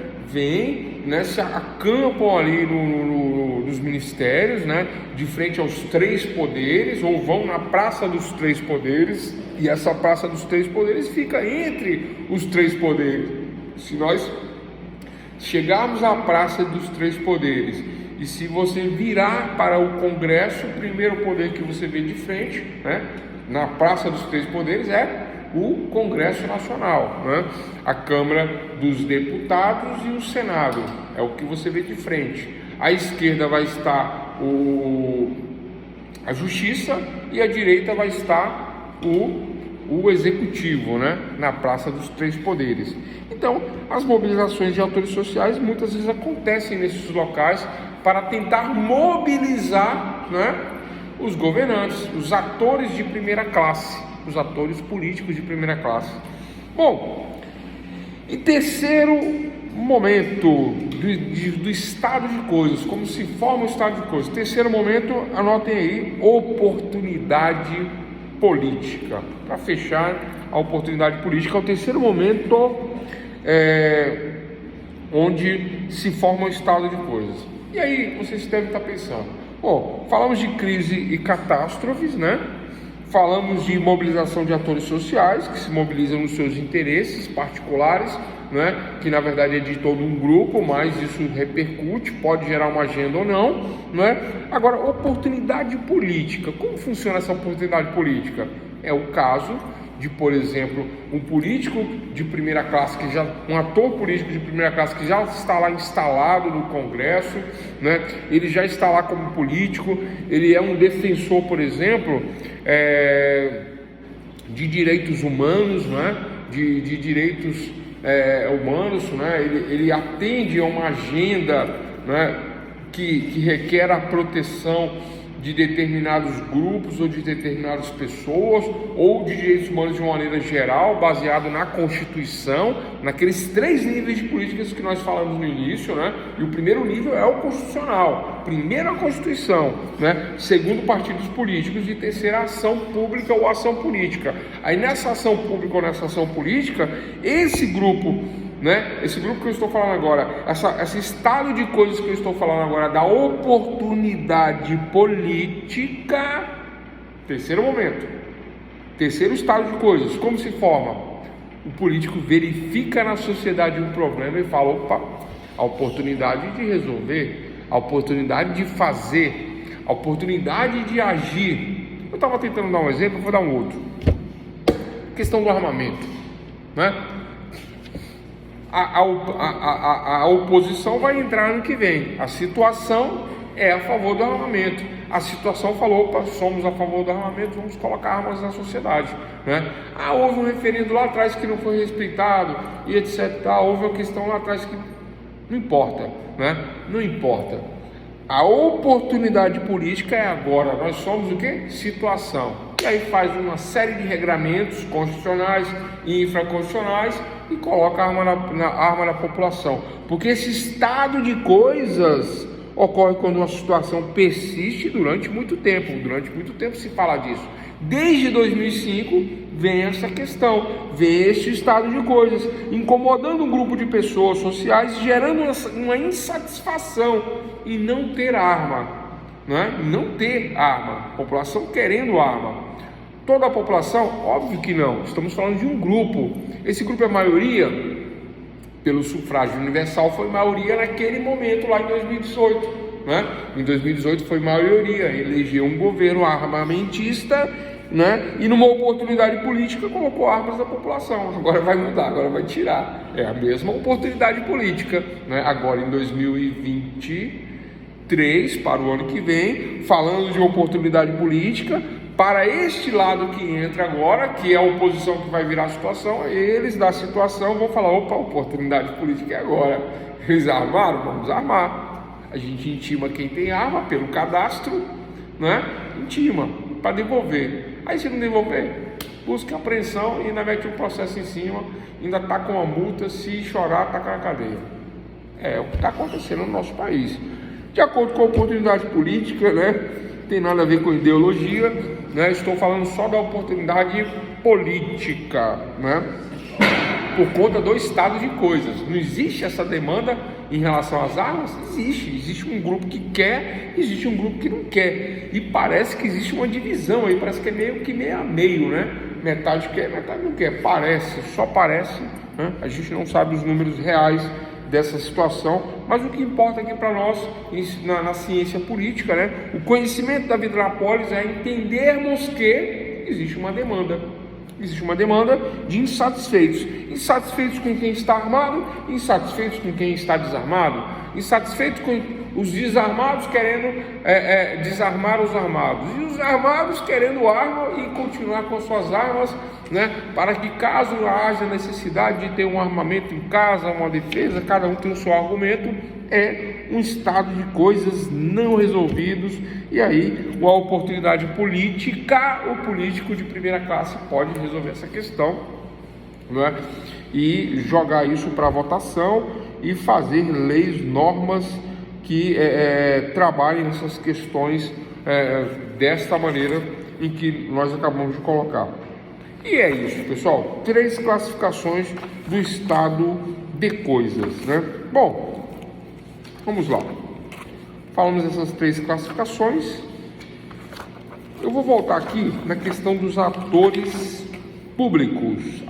né, se acampam ali nos ministérios, né, de frente aos três poderes, ou vão na Praça dos Três Poderes, e essa Praça dos Três Poderes fica entre os três poderes. Se nós chegarmos à Praça dos Três Poderes, e se você virar para o Congresso, o primeiro poder que você vê de frente, né, na Praça dos Três Poderes é o Congresso Nacional, né? A Câmara dos Deputados e o Senado, é o que você vê de frente. À esquerda vai estar a Justiça e à direita vai estar o Executivo, né? Na Praça dos Três Poderes. Então, as mobilizações de atores sociais muitas vezes acontecem nesses locais para tentar mobilizar, né, os governantes, os atores de primeira classe, os atores políticos de primeira classe. Bom, em terceiro momento do estado de coisas, como se forma o estado de coisas. Terceiro momento, anotem aí, oportunidade política. Para fechar, a oportunidade política é o terceiro momento onde se forma o estado de coisas. E aí vocês devem estar pensando, bom, falamos de crise e catástrofes, né? Falamos de mobilização de atores sociais que se mobilizam nos seus interesses particulares, né? Que na verdade é de todo um grupo, mas isso repercute, pode gerar uma agenda ou não, né? Agora, oportunidade política. Como funciona essa oportunidade política? É o caso de, por exemplo, um político de primeira classe, um ator político de primeira classe que já está lá instalado no Congresso, né? Ele já está lá como político, ele é um defensor, por exemplo, de direitos humanos, né? de direitos humanos, né? Ele atende a uma agenda, né, que requer a proteção de determinados grupos ou de determinadas pessoas, ou de direitos humanos de uma maneira geral, baseado na Constituição, naqueles 3 níveis de políticas que nós falamos no início, né? E o primeiro nível é o constitucional, primeiro a Constituição, né? Segundo, partidos políticos, e terceiro, a ação pública ou ação política. Aí nessa ação pública ou nessa ação política, esse grupo, né? Esse grupo que eu estou falando agora, esse estado de coisas que eu estou falando agora, da oportunidade política, terceiro momento, terceiro estado de coisas, como se forma? O político verifica na sociedade um problema e fala, opa, a oportunidade de resolver, a oportunidade de fazer, a oportunidade de agir. Eu estava tentando dar um exemplo, vou dar um outro. Questão do armamento, né? A oposição vai entrar ano que vem. A situação é a favor do armamento. A situação falou, opa, somos a favor do armamento, vamos colocar armas na sociedade, né? Houve um referendo lá atrás que não foi respeitado, e etc. Houve uma questão lá atrás que não importa, né? Não importa. A oportunidade política é agora. Nós somos o quê? Situação. E aí faz uma série de regramentos constitucionais e infraconstitucionais e coloca a arma na população. Porque esse estado de coisas ocorre quando uma situação persiste durante muito tempo. Durante muito tempo se fala disso. Desde 2005 vem essa questão, vem este estado de coisas, incomodando um grupo de pessoas sociais, gerando uma insatisfação em não ter arma, né? Não ter arma, população querendo arma. Toda a população? Óbvio que não, estamos falando de um grupo. Esse grupo é maioria, pelo sufrágio universal, foi maioria naquele momento lá em 2018, né? Em 2018 foi maioria, elegeu um governo armamentista, né? E numa oportunidade política colocou armas na população. Agora vai mudar, agora vai tirar. É a mesma oportunidade política, né? Agora em 2023, para o ano que vem, falando de oportunidade política, para este lado que entra agora, que é a oposição que vai virar a situação, eles da situação vão falar, opa, a oportunidade política é agora. Eles armaram? Vamos armar. A gente intima quem tem arma pelo cadastro, né? Intima para devolver. Aí se não devolver, busca apreensão e ainda mete um processo em cima, ainda está com uma multa, se chorar, está na cadeia. É o que está acontecendo no nosso país. De acordo com a oportunidade política, né? Tem nada a ver com ideologia, né? Estou falando só da oportunidade política, né? Por conta do estado de coisas. Não existe essa demanda em relação às armas? Existe um grupo que quer, existe um grupo que não quer, e parece que existe uma divisão aí, parece que é meio a meio, né? Metade quer, metade não quer, só parece, né? A gente não sabe os números reais dessa situação, mas o que importa aqui para nós na ciência política, né? O conhecimento da vida na polis é entendermos que existe uma demanda, Existe uma demanda de insatisfeitos. Insatisfeitos com quem está armado, insatisfeitos com quem está desarmado, insatisfeitos com os desarmados querendo desarmar os armados, e os armados querendo arma e continuar com suas armas, né, para que caso haja necessidade de ter um armamento em casa, uma defesa, cada um tem o seu argumento. É um estado de coisas não resolvidos, e aí a oportunidade política, o político de primeira classe pode resolver essa questão, né, e jogar isso para votação e fazer leis, normas que trabalhem nessas questões desta maneira em que nós acabamos de colocar. E é isso, pessoal, 3 classificações do estado de coisas, né? Bom, vamos lá. Falamos dessas 3 classificações. Eu vou voltar aqui na questão dos atores públicos,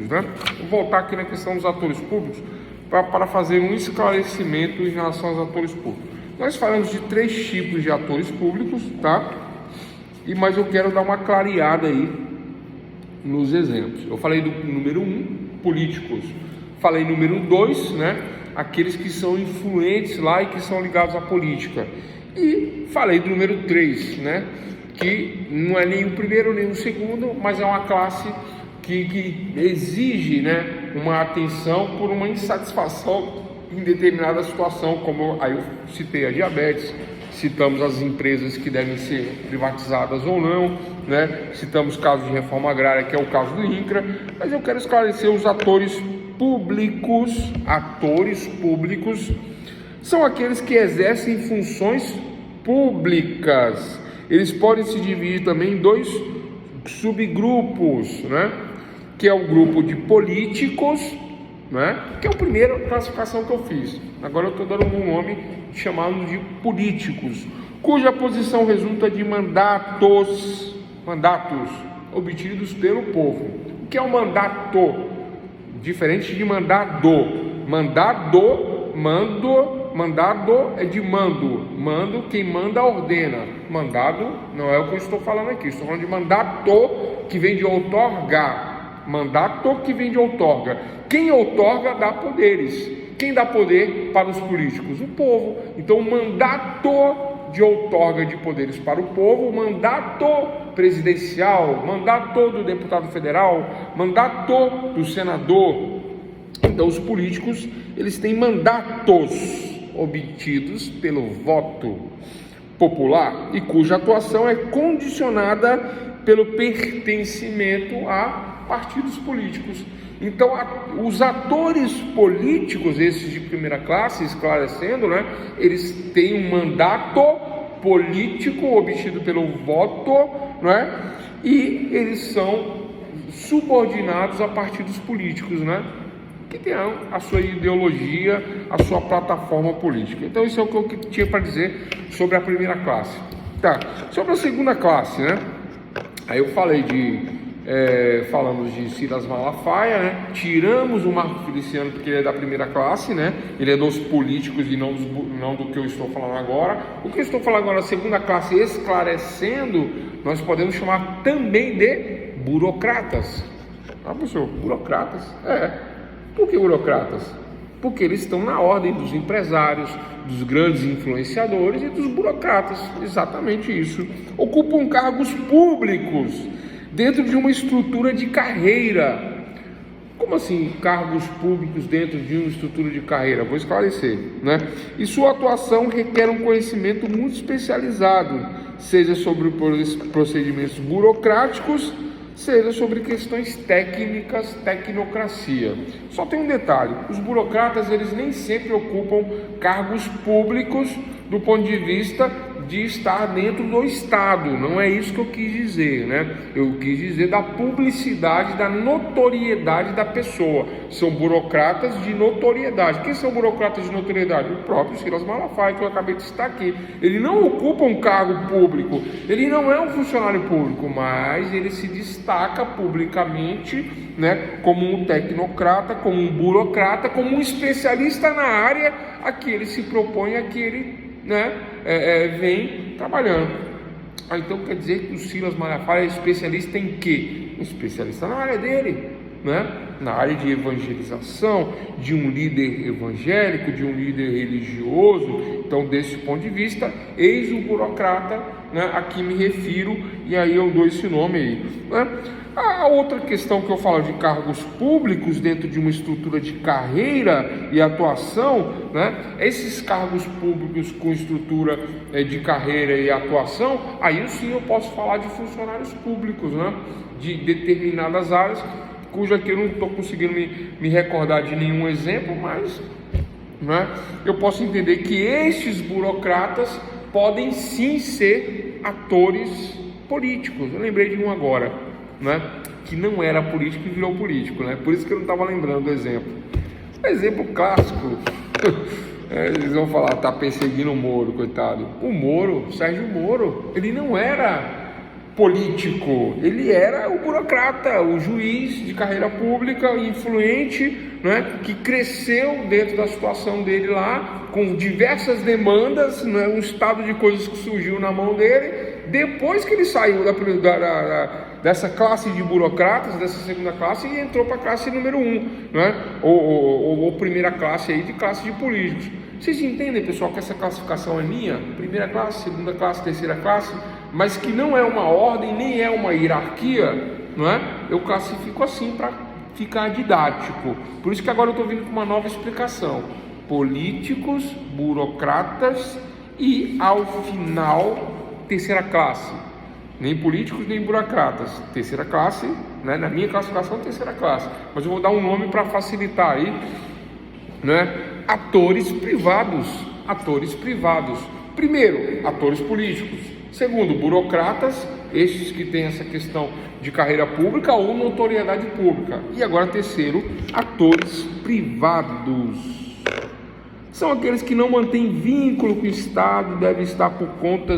né? Vou voltar aqui na questão dos atores públicos para fazer um esclarecimento em relação aos atores públicos. Nós falamos de 3 tipos de atores públicos, tá? Mas eu quero dar uma clareada aí nos exemplos. Eu falei do número 1, políticos. Falei número 2, né? Aqueles que são influentes lá e que são ligados à política. E falei do número 3, né? Que não é nem o primeiro nem o segundo, mas é uma classe que exige, né, uma atenção por uma insatisfação em determinada situação, como aí eu citei a diabetes, citamos as empresas que devem ser privatizadas ou não, né? Citamos casos de reforma agrária, que é o caso do INCRA, mas eu quero esclarecer os atores públicos. Atores públicos são aqueles que exercem funções públicas. Eles podem se dividir também em 2 subgrupos, né? Que é o grupo de políticos, né? Que é a primeira classificação que eu fiz. Agora eu estou dando um nome chamado de políticos, cuja posição resulta de mandatos obtidos pelo povo. O que é um mandato? Diferente de mandado. Mandado é de mando, quem manda ordena. Mandado não é o que eu estou falando aqui, estou falando de mandato, que vem de outorgar. Mandato que vem de outorga. Quem outorga dá poderes. Quem dá poder para os políticos? O povo. Então, mandato de outorga de poderes para o povo, mandato presidencial, mandato do deputado federal, mandato do senador. Então, os políticos, eles têm mandatos obtidos pelo voto popular e cuja atuação é condicionada pelo pertencimento a partidos políticos. Então, os atores políticos, esses de primeira classe, esclarecendo, né, eles têm um mandato político obtido pelo voto, né, e eles são subordinados a partidos políticos, né, que tem a sua ideologia, a sua plataforma política. Então, isso é o que eu tinha para dizer sobre a primeira classe. Tá, sobre a segunda classe, né, aí eu falei falamos de Silas Malafaia, né? Tiramos o Marco Feliciano porque ele é da primeira classe, né? Ele é dos políticos e não do que eu estou falando agora. O que eu estou falando agora, a segunda classe, esclarecendo, nós podemos chamar também de burocratas. Ah, professor, burocratas? Por que burocratas? Porque eles estão na ordem dos empresários, dos grandes influenciadores e dos burocratas. Exatamente isso. Ocupam cargos públicos dentro de uma estrutura de carreira. Como assim cargos públicos dentro de uma estrutura de carreira? Vou esclarecer, né? E sua atuação requer um conhecimento muito especializado, seja sobre procedimentos burocráticos, seja sobre questões técnicas, tecnocracia. Só tem um detalhe: os burocratas, eles nem sempre ocupam cargos públicos do ponto de vista de estar dentro do Estado. Não é isso que eu quis dizer, né? Eu quis dizer da publicidade, da notoriedade da pessoa. São burocratas de notoriedade. Quem são burocratas de notoriedade? O próprio Silas Malafaia, que eu acabei de citar aqui. Ele não ocupa um cargo público, ele não é um funcionário público, mas ele se destaca publicamente, né, como um tecnocrata, como um burocrata, como um especialista na área a que ele se propõe, a que ele, né, vem trabalhando. Então quer dizer que o Silas Malafaia é especialista em quê? Especialista na área dele, né? Na área de evangelização, de um líder evangélico, de um líder religioso. Então, desse ponto de vista, eis o burocrata, né, a que me refiro, e aí eu dou esse nome aí, né? A outra questão que eu falo de cargos públicos dentro de uma estrutura de carreira e atuação, né? Esses cargos públicos com estrutura de carreira e atuação, aí sim eu posso falar de funcionários públicos, né? De determinadas áreas, cuja aqui eu não estou conseguindo me recordar de nenhum exemplo, mas, né, eu posso entender que estes burocratas podem sim ser atores políticos. Eu lembrei de um agora, né, que não era político e virou político, né? Por isso que eu não estava lembrando do exemplo. Um exemplo clássico, eles vão falar, tá perseguindo o Moro, coitado. O Moro, Sérgio Moro, ele não era político, ele era o burocrata, o juiz de carreira pública influente, né, que cresceu dentro da situação dele lá, com diversas demandas, né, um estado de coisas que surgiu na mão dele, depois que ele saiu dessa classe de burocratas, dessa segunda classe, e entrou para a classe número 1, né, ou primeira classe aí, de classe de políticos. Vocês entendem, pessoal, que essa classificação é minha? Primeira classe, segunda classe, terceira classe, mas que não é uma ordem, nem é uma hierarquia, não é? Eu classifico assim para ficar didático. Por isso que agora eu estou vindo com uma nova explicação. Políticos, burocratas e, ao final, terceira classe. Nem políticos, nem burocratas. Terceira classe, né? Na minha classificação, terceira classe. Mas eu vou dar um nome para facilitar aí, né? Atores privados. Atores privados. Primeiro, atores políticos. Segundo, burocratas, estes que têm essa questão de carreira pública ou notoriedade pública. E agora, terceiro, atores privados. São aqueles que não mantêm vínculo com o Estado, devem estar por conta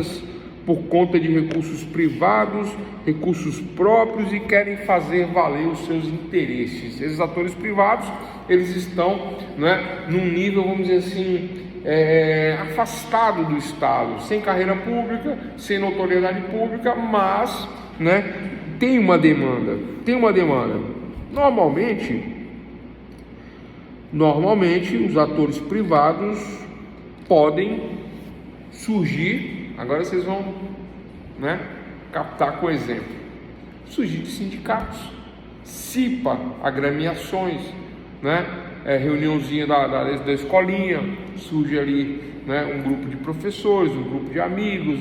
de recursos privados, recursos próprios e querem fazer valer os seus interesses. Esses atores privados, eles estão, né, num nível, vamos dizer assim, afastado do Estado, sem carreira pública, sem notoriedade pública, mas, né, tem uma demanda. Normalmente os atores privados podem surgir, agora vocês vão, né, captar com o exemplo, surgir de sindicatos, CIPA, agremiações, né, reuniãozinha da escolinha, surge ali, né, um grupo de professores, um grupo de amigos,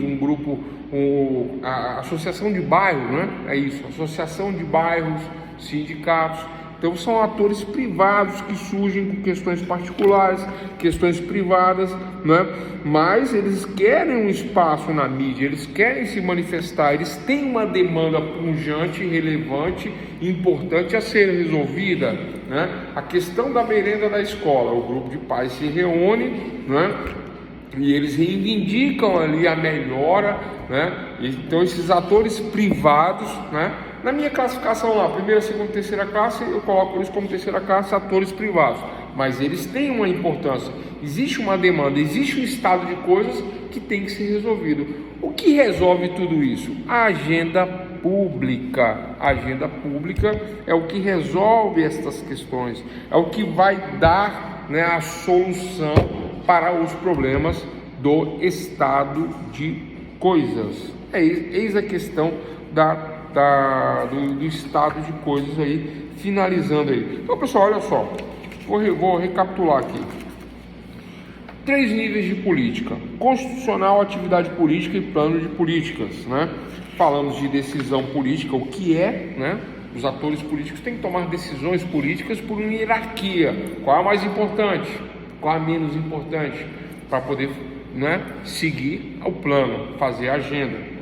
a associação de bairro, né, é isso, associação de bairros, sindicatos. Então são atores privados que surgem com questões particulares, questões privadas, né? Mas eles querem um espaço na mídia, eles querem se manifestar, eles têm uma demanda pungente, relevante, importante a ser resolvida, né? A questão da merenda da escola, o grupo de pais se reúne, né? E eles reivindicam ali a melhora, né? Então esses atores privados, né? Na minha classificação lá, primeira, segunda, terceira classe, eu coloco eles como terceira classe, atores privados. Mas eles têm uma importância, existe uma demanda, existe um estado de coisas que tem que ser resolvido. O que resolve tudo isso? A agenda pública. A agenda pública é o que resolve estas questões, é o que vai dar, né, a solução para os problemas do estado de coisas. Eis a questão do estado de coisas aí, finalizando aí. Então, pessoal, olha só, vou recapitular aqui. 3 níveis de política: constitucional, atividade política e plano de políticas, né? Falamos de decisão política, o que é, né? Os atores políticos têm que tomar decisões políticas por uma hierarquia. Qual é a mais importante? Qual é a menos importante? Para poder, né, seguir o plano, fazer a agenda.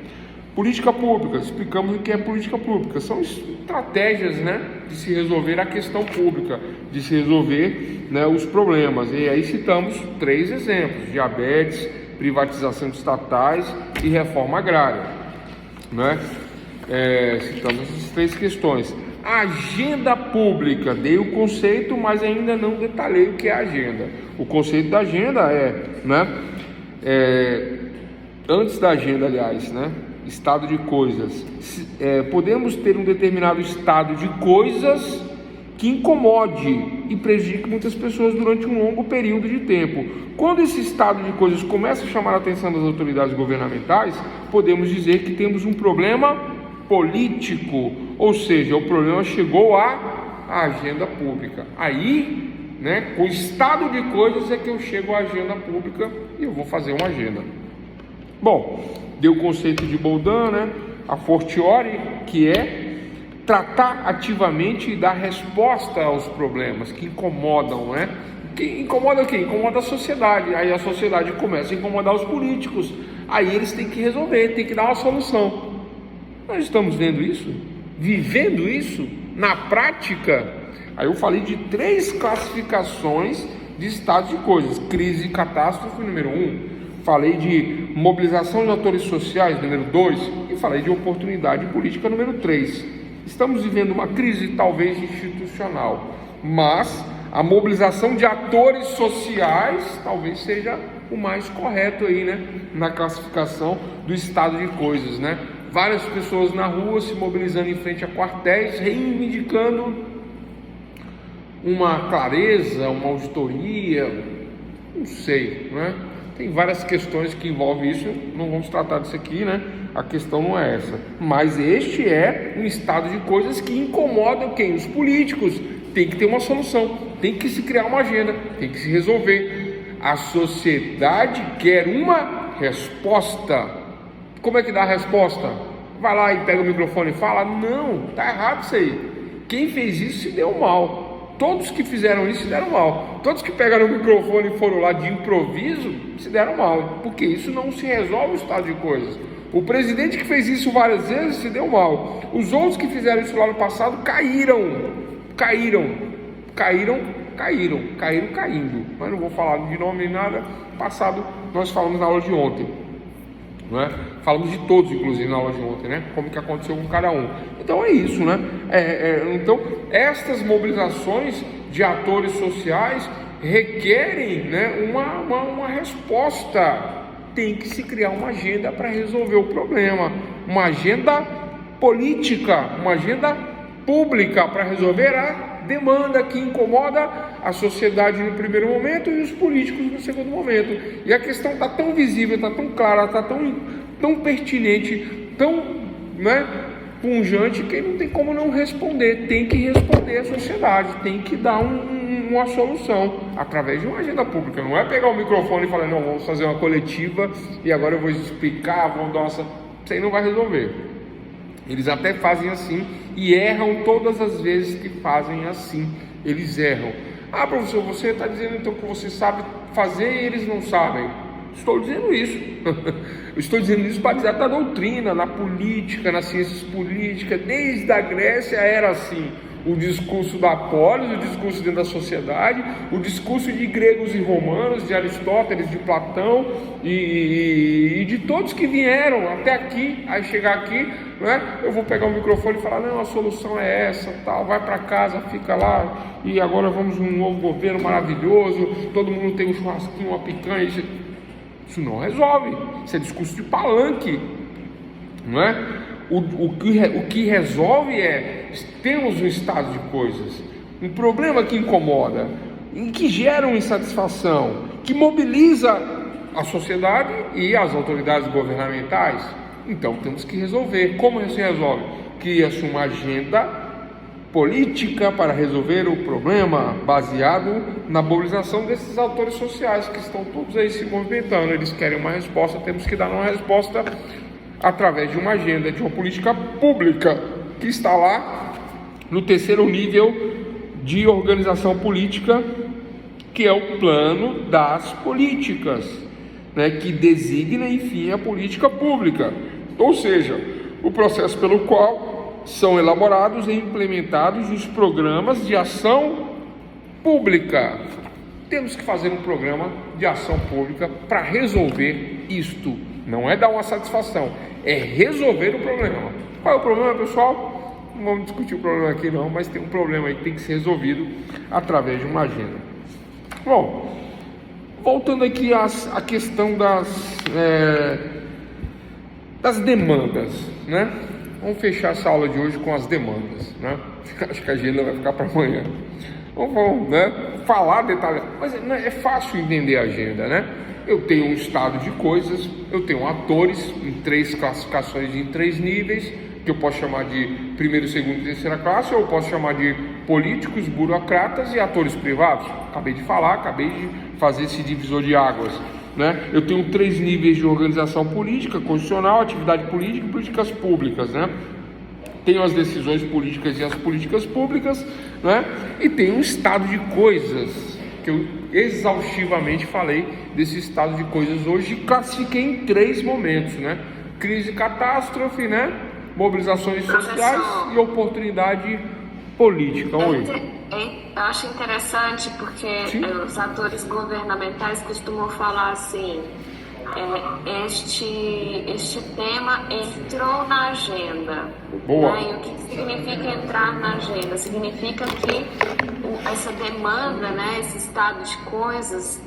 Política pública, explicamos o que é política pública. São estratégias, né, de se resolver a questão pública, de se resolver, né, os problemas. E aí citamos 3 exemplos: diabetes, privatização de estatais e reforma agrária, né? Citamos essas 3 questões. Agenda pública, dei o conceito, mas ainda não detalhei o que é agenda. O conceito da agenda antes da agenda, aliás, né? Estado de coisas. Podemos ter um determinado estado de coisas que incomode e prejudique muitas pessoas durante um longo período de tempo. Quando esse estado de coisas começa a chamar a atenção das autoridades governamentais, podemos dizer que temos um problema político, ou seja, o problema chegou à agenda pública. Aí, com o estado de coisas é que eu chego à agenda pública e eu vou fazer uma agenda. Bom, deu o conceito de Bourdieu, a fortiori, que é tratar ativamente e dar resposta aos problemas que incomodam, Que incomoda o quê? Incomoda a sociedade. Aí a sociedade começa a incomodar os políticos. Aí eles têm que resolver, têm que dar uma solução. Nós estamos vendo isso? Vivendo isso? Na prática? Aí eu falei de 3 classificações de estados de coisas. Crise e catástrofe, número 1. Falei de mobilização de atores sociais, número 2. E falei de oportunidade política, número 3. Estamos vivendo uma crise talvez institucional, mas a mobilização de atores sociais talvez seja o mais correto aí, na classificação do estado de coisas, Várias pessoas na rua se mobilizando em frente a quartéis, reivindicando uma clareza, uma auditoria, não sei, Tem várias questões que envolvem isso, não vamos tratar disso aqui, A questão não é essa. Mas este é um estado de coisas que incomoda quem? Os políticos. Tem que ter uma solução, tem que se criar uma agenda, tem que se resolver. A sociedade quer uma resposta. Como é que dá a resposta? Vai lá e pega o microfone e fala? Não, tá errado isso aí. Quem fez isso se deu mal. Todos que fizeram isso se deram mal. Todos que pegaram o microfone e foram lá de improviso se deram mal, porque isso não se resolve o estado de coisas. O presidente que fez isso várias vezes se deu mal. Os outros que fizeram isso lá no passado caíram caindo. Mas não vou falar de nome nem nada. Passado nós falamos na aula de ontem, Falamos de todos, inclusive, na aula de ontem, Como que aconteceu com cada um. Então é isso, Então, estas mobilizações de atores sociais requerem, uma resposta. Tem que se criar uma agenda para resolver o problema, uma agenda política, uma agenda pública para resolver a demanda que incomoda a sociedade no primeiro momento e os políticos no segundo momento. E a questão está tão visível, está tão clara, está tão pertinente, tão punjante, que não tem como não responder. Tem que responder a sociedade, tem que dar uma solução através de uma agenda pública. Não é pegar o microfone e falar, não, vamos fazer uma coletiva e agora eu vou explicar, vamos dar uma... Isso aí não vai resolver. Eles até fazem assim e erram todas as vezes que fazem assim. Eles erram. Ah, professor, você está dizendo então que você sabe fazer e eles não sabem. Estou dizendo isso. Estou dizendo isso para dizer da doutrina, na política, nas ciências políticas. Desde a Grécia era assim. O discurso da polis, o discurso dentro da sociedade, o discurso de gregos e romanos, de Aristóteles, de Platão e de todos que vieram até aqui. Aí chegar aqui, eu vou pegar o microfone e falar, não, a solução é essa, tal, vai para casa, fica lá, e agora vamos num novo governo maravilhoso, todo mundo tem um churrasquinho, uma picanha. Isso não resolve, isso é discurso de palanque, O que resolve é, temos um estado de coisas, um problema que incomoda, que gera uma insatisfação, que mobiliza a sociedade e as autoridades governamentais. Então temos que resolver. Como se resolve? Cria-se uma agenda política para resolver o problema, baseado na mobilização desses autores sociais que estão todos aí se movimentando. Eles querem uma resposta, temos que dar uma resposta através de uma agenda, de uma política pública, que está lá no terceiro nível de organização política, que é o plano das políticas, que designa, enfim, a política pública, ou seja, o processo pelo qual são elaborados e implementados os programas de ação pública. Temos que fazer um programa de ação pública para resolver isto. Não é dar uma satisfação, é resolver o problema. Qual é o problema, pessoal? Não vamos discutir o problema aqui não, mas tem um problema aí que tem que ser resolvido através de uma agenda. Bom, voltando aqui à questão das demandas, né? Vamos fechar essa aula de hoje com as demandas, né? Acho que a agenda vai ficar para amanhã. Vamos, né? Falar detalhes, mas é fácil entender a agenda, né? Eu tenho um estado de coisas, eu tenho atores em 3 classificações, em 3 níveis, que eu posso chamar de primeira, segunda e terceira classe, ou eu posso chamar de políticos, burocratas e atores privados. Acabei de fazer esse divisor de águas, né? Eu tenho 3 níveis de organização política: constitucional, atividade política e políticas públicas, né? Tenho as decisões políticas e as políticas públicas, né? E tenho um estado de coisas, que eu exaustivamente falei desse estado de coisas hoje, e classifiquei em 3 momentos, né? Crise e catástrofe, né? Mobilizações sociais e oportunidade política. Oi. Eu acho interessante porque os atores governamentais costumam falar assim: este tema entrou na agenda. Boa. Né? E o que significa entrar na agenda? Significa que essa demanda, né, esse estado de coisas,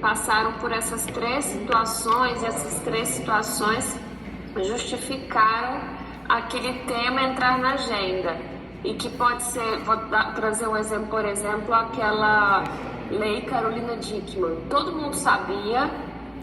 passaram por essas 3 situações, e essas 3 situações justificaram aquele tema entrar na agenda. E que pode ser, trazer um exemplo, por exemplo, aquela lei Carolina Dickmann. Todo mundo sabia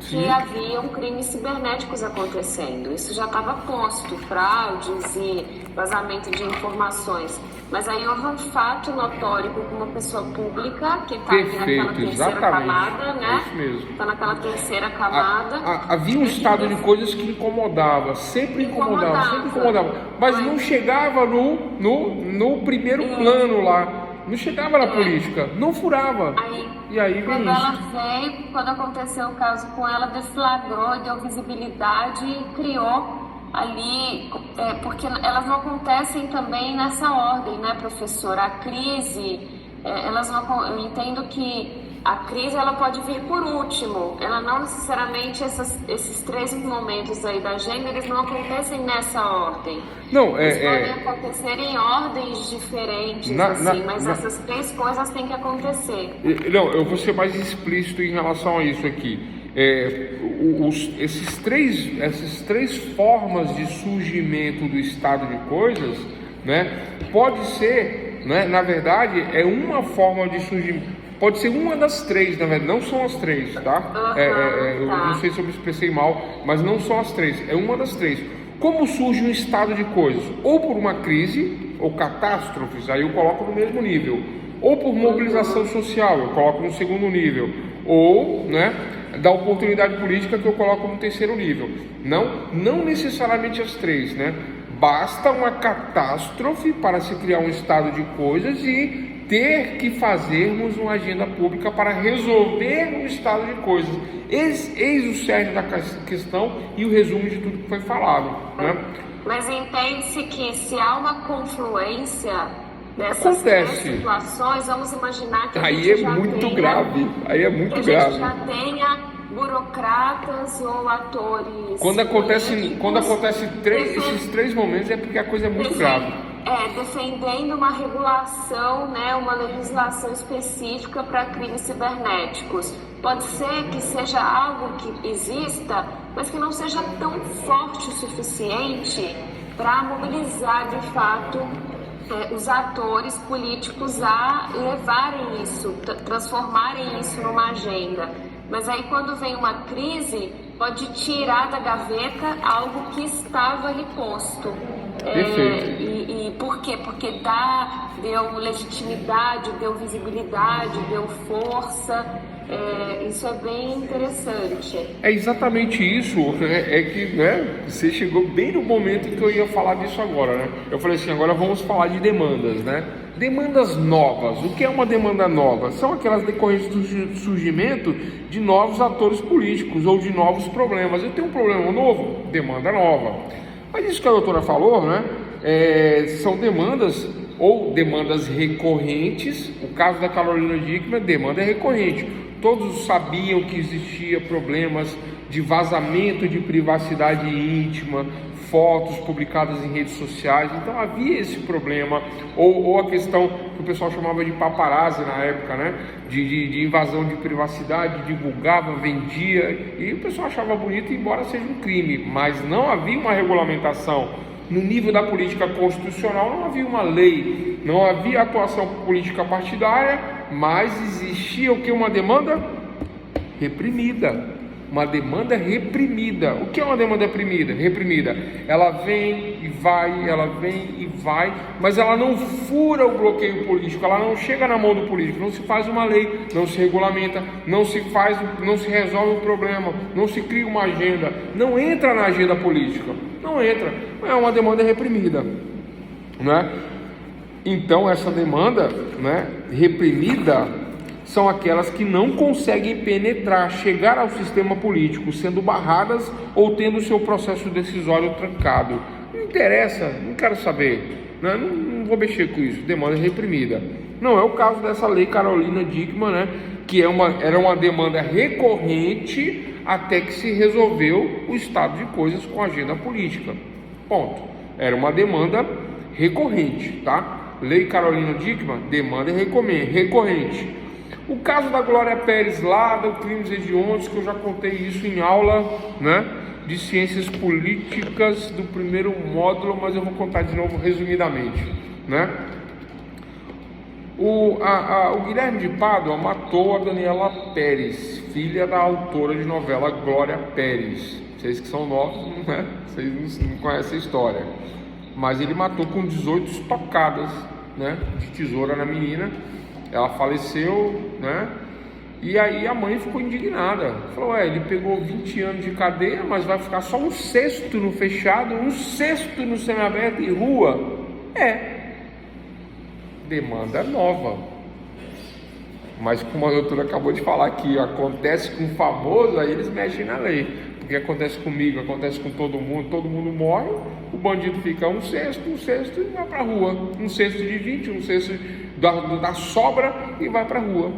que haviam crimes cibernéticos acontecendo. Isso já estava posto, fraudes e vazamento de informações. Mas aí houve um fato notório com uma pessoa pública que está naquela terceira camada, né? É isso mesmo. Está naquela terceira camada. Havia um estado de coisas que incomodava, sempre incomodava. Mas não chegava no primeiro plano lá. Não chegava na política, não furava. E aí vem quando ela veio, quando aconteceu o caso com ela, deflagrou, deu visibilidade e criou ali, porque elas não acontecem também nessa ordem, né, professora? A crise, eu entendo que a crise ela pode vir por último, ela não necessariamente, esses 3 momentos aí da agenda, eles não acontecem nessa ordem. Não, eles podem acontecer em ordens diferentes, mas essas 3 coisas têm que acontecer. Não, eu vou ser mais explícito em relação a isso aqui. Essas três formas de surgimento do estado de coisas, né, pode ser, né, na verdade, uma forma de surgimento. Pode ser uma das 3, na verdade, não são as 3, tá? Eu não sei se eu me expressei mal, mas não são as 3, é uma das 3. Como surge um estado de coisas? Ou por uma crise, ou catástrofes, aí eu coloco no mesmo nível. Ou por mobilização social, eu coloco no segundo nível. Ou, né, da oportunidade política, que eu coloco no terceiro nível. Não necessariamente as 3, né? Basta uma catástrofe para se criar um estado de coisas e ter que fazermos uma agenda pública para resolver o estado de coisas. Eis o cerne da questão e o resumo de tudo que foi falado, né? Mas entende-se que se há uma confluência dessas 3 situações, vamos imaginar que aí é muito grave. Aí é muito grave. Já tenha burocratas ou atores. Quando acontece esses 3 momentos, é porque a coisa é muito grave. Defendendo uma regulação, né, uma legislação específica para crimes cibernéticos. Pode ser que seja algo que exista, mas que não seja tão forte o suficiente para mobilizar de fato os atores políticos a levarem isso, transformarem isso numa agenda. Mas aí quando vem uma crise, pode tirar da gaveta algo que estava ali posto. E por quê? Porque deu legitimidade, deu visibilidade, deu força. Isso é bem interessante. É exatamente isso. É que, né, você chegou bem no momento em que eu ia falar disso agora, né? Eu falei assim, agora vamos falar de demandas, né? Demandas novas. O que é uma demanda nova? São aquelas decorrentes do surgimento de novos atores políticos ou de novos problemas. Eu tenho um problema novo? Demanda nova. Mas isso que a doutora falou, né? São demandas ou demandas recorrentes. O caso da Carolina Dickmann, demanda é recorrente. todos sabiam que existia problemas de vazamento de privacidade íntima, fotos publicadas em redes sociais, então havia esse problema, ou a questão que o pessoal chamava de paparazzi na época, né? De invasão de privacidade, divulgava, vendia, e o pessoal achava bonito, embora seja um crime, mas não havia uma regulamentação. No nível da política constitucional não havia uma lei, não havia atuação política partidária, mas existia o que? Uma demanda reprimida. Uma demanda reprimida. O que é uma demanda reprimida? Ela vem e vai, ela vem e vai, mas ela não fura o bloqueio político, ela não chega na mão do político, não se faz uma lei, não se regulamenta, não se resolve o problema, não se cria uma agenda, não entra na agenda política, não entra, é uma demanda reprimida, né? Então essa demanda, né, reprimida são aquelas que não conseguem penetrar, chegar ao sistema político, sendo barradas ou tendo seu processo decisório trancado. Não interessa, não quero saber, né? Não vou mexer com isso, demanda reprimida. Não é o caso dessa lei Carolina Dickmann, né? Que era uma demanda recorrente até que se resolveu o estado de coisas com a agenda política. Ponto. Era uma demanda recorrente, tá? Lei Carolina Dickmann, demanda recorrente. O caso da Glória Pérez lá, do crimes hediondos, que eu já contei isso em aula, né, de ciências políticas do primeiro módulo, mas eu vou contar de novo resumidamente, né? O Guilherme de Pádua matou a Daniela Pérez, filha da autora de novela Glória Pérez. Vocês que são novos, né? Vocês não conhecem a história, mas ele matou com 18 estocadas, né, de tesoura na menina. Ela faleceu, né? E aí a mãe ficou indignada. Falou, ele pegou 20 anos de cadeia, mas vai ficar só um sexto no fechado, um sexto no semiaberto e rua. Demanda nova. Mas como a doutora acabou de falar que acontece com o famoso, aí eles mexem na lei. Porque acontece comigo, acontece com todo mundo morre, o bandido fica um sexto e vai pra rua. Um sexto de 20, um sexto da sobra e vai pra rua.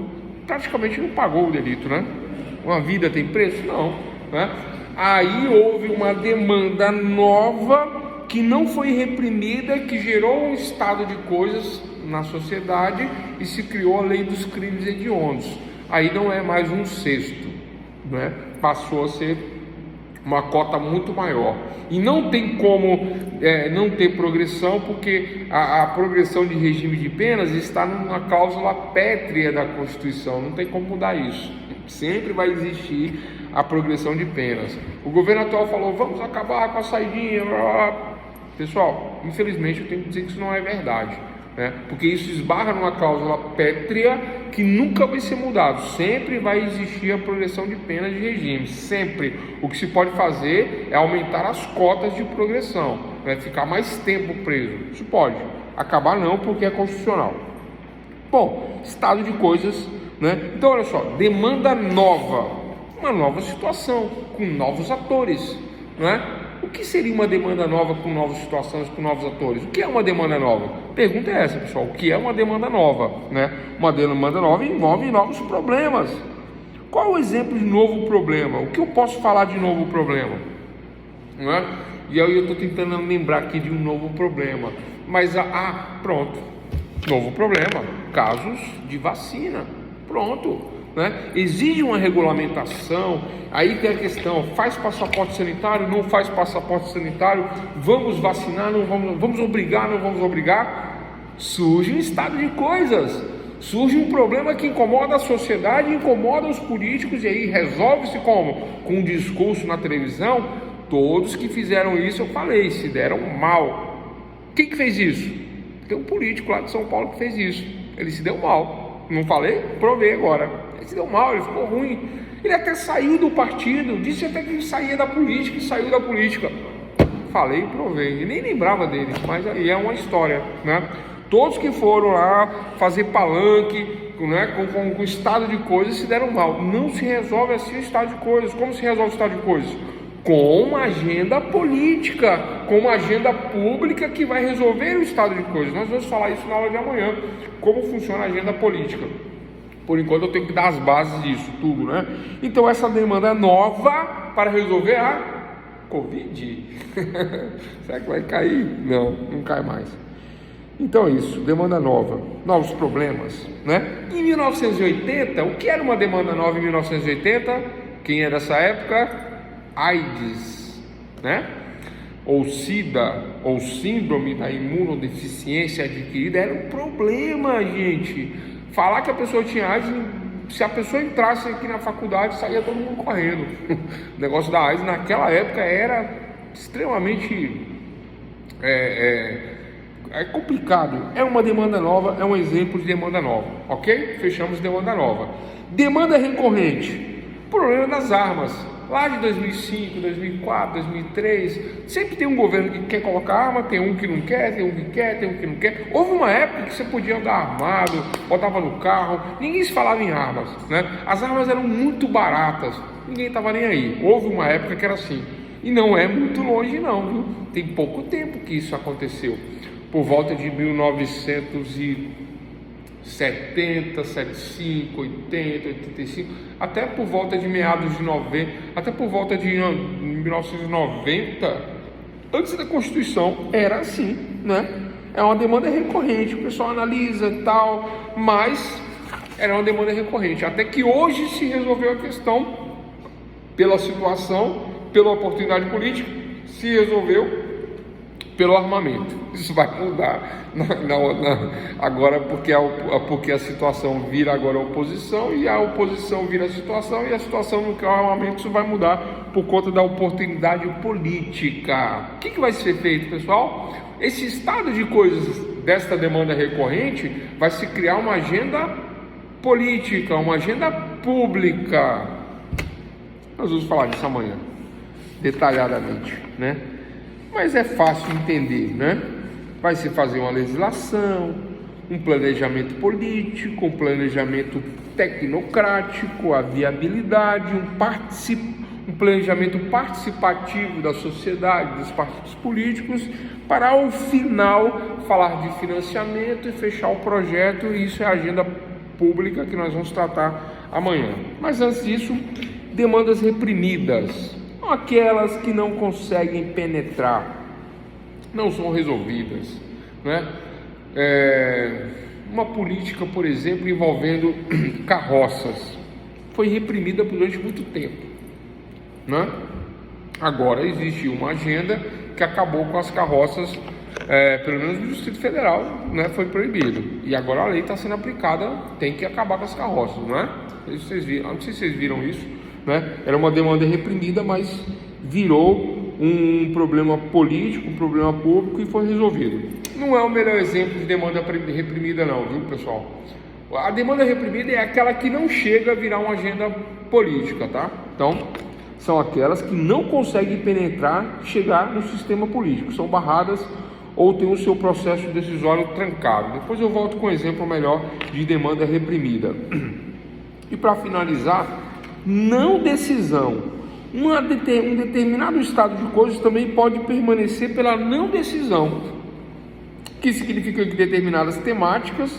Praticamente não pagou o delito, né? Uma vida tem preço? Não, né? Aí houve uma demanda nova que não foi reprimida, que gerou um estado de coisas na sociedade e se criou a lei dos crimes hediondos. Aí não é mais um sexto, né? Passou a ser uma cota muito maior. E não tem como não ter progressão, porque a progressão de regime de penas está numa cláusula pétrea da Constituição. Não tem como mudar isso. Sempre vai existir a progressão de penas. O governo atual falou, vamos acabar com a saidinha. Pessoal, infelizmente eu tenho que dizer que isso não é verdade, né? Porque isso esbarra numa cláusula pétrea que nunca vai ser mudado. Sempre vai existir a progressão de pena de regime, sempre. O que se pode fazer é aumentar as cotas de progressão, né? Ficar mais tempo preso, isso pode. Acabar não, porque é constitucional. Bom, estado de coisas, né? Então olha só, demanda nova, uma nova situação, com novos atores, né? O que seria uma demanda nova com novas situações, com novos atores? O que é uma demanda nova? Pergunta é essa, pessoal. O que é uma demanda nova, né? Uma demanda nova envolve novos problemas. Qual é o exemplo de novo problema? O que eu posso falar de novo problema? Não é? E aí eu estou tentando lembrar aqui de um novo problema. Mas, pronto. Novo problema. Casos de vacina. Pronto. Né? Exige uma regulamentação. Aí tem a questão, faz passaporte sanitário, não faz passaporte sanitário, vamos vacinar, não vamos obrigar, não vamos obrigar. Surge um estado de coisas, surge um problema que incomoda a sociedade, incomoda os políticos, e aí resolve-se como? Com um discurso na televisão. Todos que fizeram isso, eu falei, se deram mal. Quem que fez isso? Tem um político lá de São Paulo que fez isso, ele se deu mal. Não falei? Provei agora. Ele se deu mal, ele ficou ruim. Ele até saiu do partido, disse até que ele saía da política e saiu da política. Falei e provei. E nem lembrava dele, mas aí é uma história, né? Todos que foram lá fazer palanque, né, com o estado de coisas se deram mal. Não se resolve assim o estado de coisas. Como se resolve o estado de coisas? Com uma agenda política, com uma agenda pública que vai resolver o estado de coisas. Nós vamos falar isso na aula de amanhã, como funciona a agenda política. Por enquanto eu tenho que dar as bases disso tudo, né? Então essa demanda nova para resolver a Covid. Será que vai cair? Não, não cai mais. Então é isso, demanda nova, novos problemas, né? Em 1980, o que era uma demanda nova em 1980? Quem é dessa época? AIDS, né? Ou SIDA, ou síndrome da imunodeficiência adquirida, era um problema, gente. Falar que a pessoa tinha AIDS, se a pessoa entrasse aqui na faculdade, saía todo mundo correndo. O negócio da AIDS naquela época era extremamente complicado. É uma demanda nova, é um exemplo de demanda nova, ok? Fechamos demanda nova. Demanda recorrente, problema das armas. Lá de 2005, 2004, 2003, sempre tem um governo que quer colocar arma, tem um que não quer, tem um que quer, tem um que não quer. Houve uma época que você podia andar armado, botava no carro, ninguém se falava em armas, né? As armas eram muito baratas, ninguém estava nem aí. Houve uma época que era assim, e não é muito longe não, viu? Tem pouco tempo que isso aconteceu, por volta de 1970, 75, 80, 85, até por volta de meados de 90, até por volta de 1990, antes da Constituição, era assim, né? É uma demanda recorrente, o pessoal analisa e tal, mas era uma demanda recorrente, até que hoje se resolveu a questão, pela situação, pela oportunidade política, se resolveu pelo armamento. Isso vai mudar agora, porque a situação vira agora oposição, e a oposição vira a situação, e a situação no que é o armamento, isso vai mudar por conta da oportunidade política. O que vai ser feito, pessoal? Esse estado de coisas desta demanda recorrente vai se criar uma agenda política, uma agenda pública. Nós vamos falar disso amanhã, detalhadamente, né? Mas é fácil entender, né? Vai se fazer uma legislação, um planejamento político, um planejamento tecnocrático, a viabilidade, um planejamento participativo da sociedade, dos partidos políticos, para ao final falar de financiamento e fechar o projeto. E isso é a agenda pública que nós vamos tratar amanhã. Mas antes disso, demandas reprimidas, aquelas que não conseguem penetrar, não são resolvidas, né? Uma política, por exemplo, envolvendo carroças, foi reprimida durante muito tempo, né? Agora existe uma agenda que acabou com as carroças, pelo menos no Distrito Federal, né? Foi proibido, e agora a lei está sendo aplicada, tem que acabar com as carroças, não é? Não sei se vocês viram isso, né? Era uma demanda reprimida, mas virou um problema político, um problema público, e foi resolvido. Não é o melhor exemplo de demanda reprimida não, viu, pessoal? A demanda reprimida é aquela que não chega a virar uma agenda política, tá? Então, são aquelas que não conseguem penetrar, chegar no sistema político, são barradas ou têm o seu processo decisório trancado. Depois eu volto com um exemplo melhor de demanda reprimida. E para finalizar, não decisão. Um determinado estado de coisas também pode permanecer pela não decisão, que significa que determinadas temáticas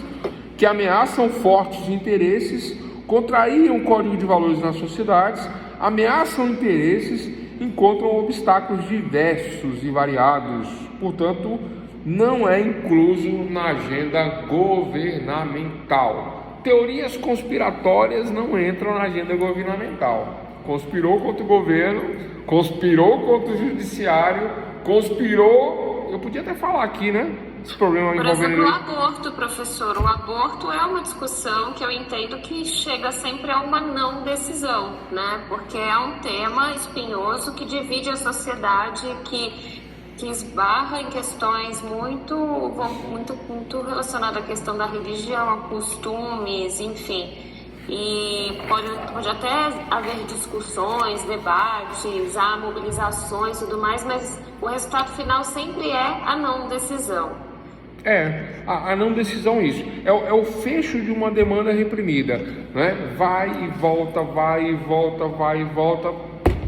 que ameaçam fortes interesses, contrariam o código de valores nas sociedades, ameaçam interesses, encontram obstáculos diversos e variados, portanto, não é incluso na agenda governamental. Teorias conspiratórias não entram na agenda governamental. Conspirou contra o governo, conspirou contra o judiciário, conspirou... Eu podia até falar aqui, né? Esse problema Por envolvendo... exemplo, o aborto, professor. O aborto é uma discussão que eu entendo que chega sempre a uma não decisão, né? Porque é um tema espinhoso que divide a sociedade, que esbarra em questões muito relacionadas à questão da religião, a costumes, enfim. E pode até haver discussões, debates, há mobilizações e tudo mais, mas o resultado final sempre é a não decisão. A não decisão, isso é o fecho de uma demanda reprimida, né? Vai e volta, vai e volta, vai e volta.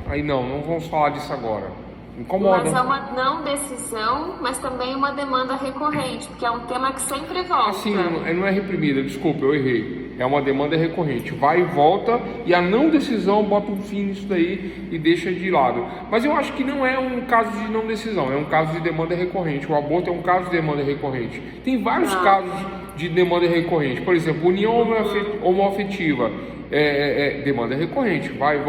Aí não vamos falar disso agora. Incomoda. Mas é uma não decisão, mas também uma demanda recorrente, porque é um tema que sempre volta. Assim, não é reprimida, desculpa, eu errei. é uma demanda recorrente, vai e volta, e a não decisão bota um fim nisso daí e deixa de lado. Mas eu acho que não é um caso de não decisão, é um caso de demanda recorrente. O aborto é um caso de demanda recorrente. Tem vários casos de demanda recorrente. Por exemplo, união homoafetiva, demanda recorrente, vai e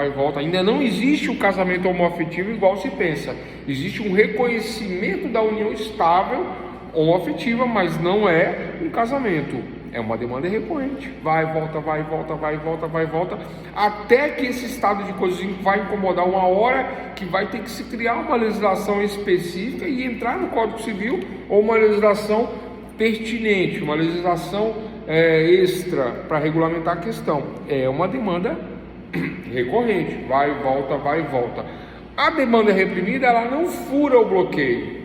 volta. Ainda não existe o casamento homoafetivo igual se pensa. Existe um reconhecimento da união estável homoafetiva, mas não é um casamento. É uma demanda recorrente. Vai e volta, até que esse estado de coisas vai incomodar uma hora que vai ter que se criar uma legislação específica e entrar no Código Civil, ou uma legislação pertinente, uma legislação extra para regulamentar a questão. É uma demanda recorrente, vai e volta. A demanda reprimida, ela não fura o bloqueio.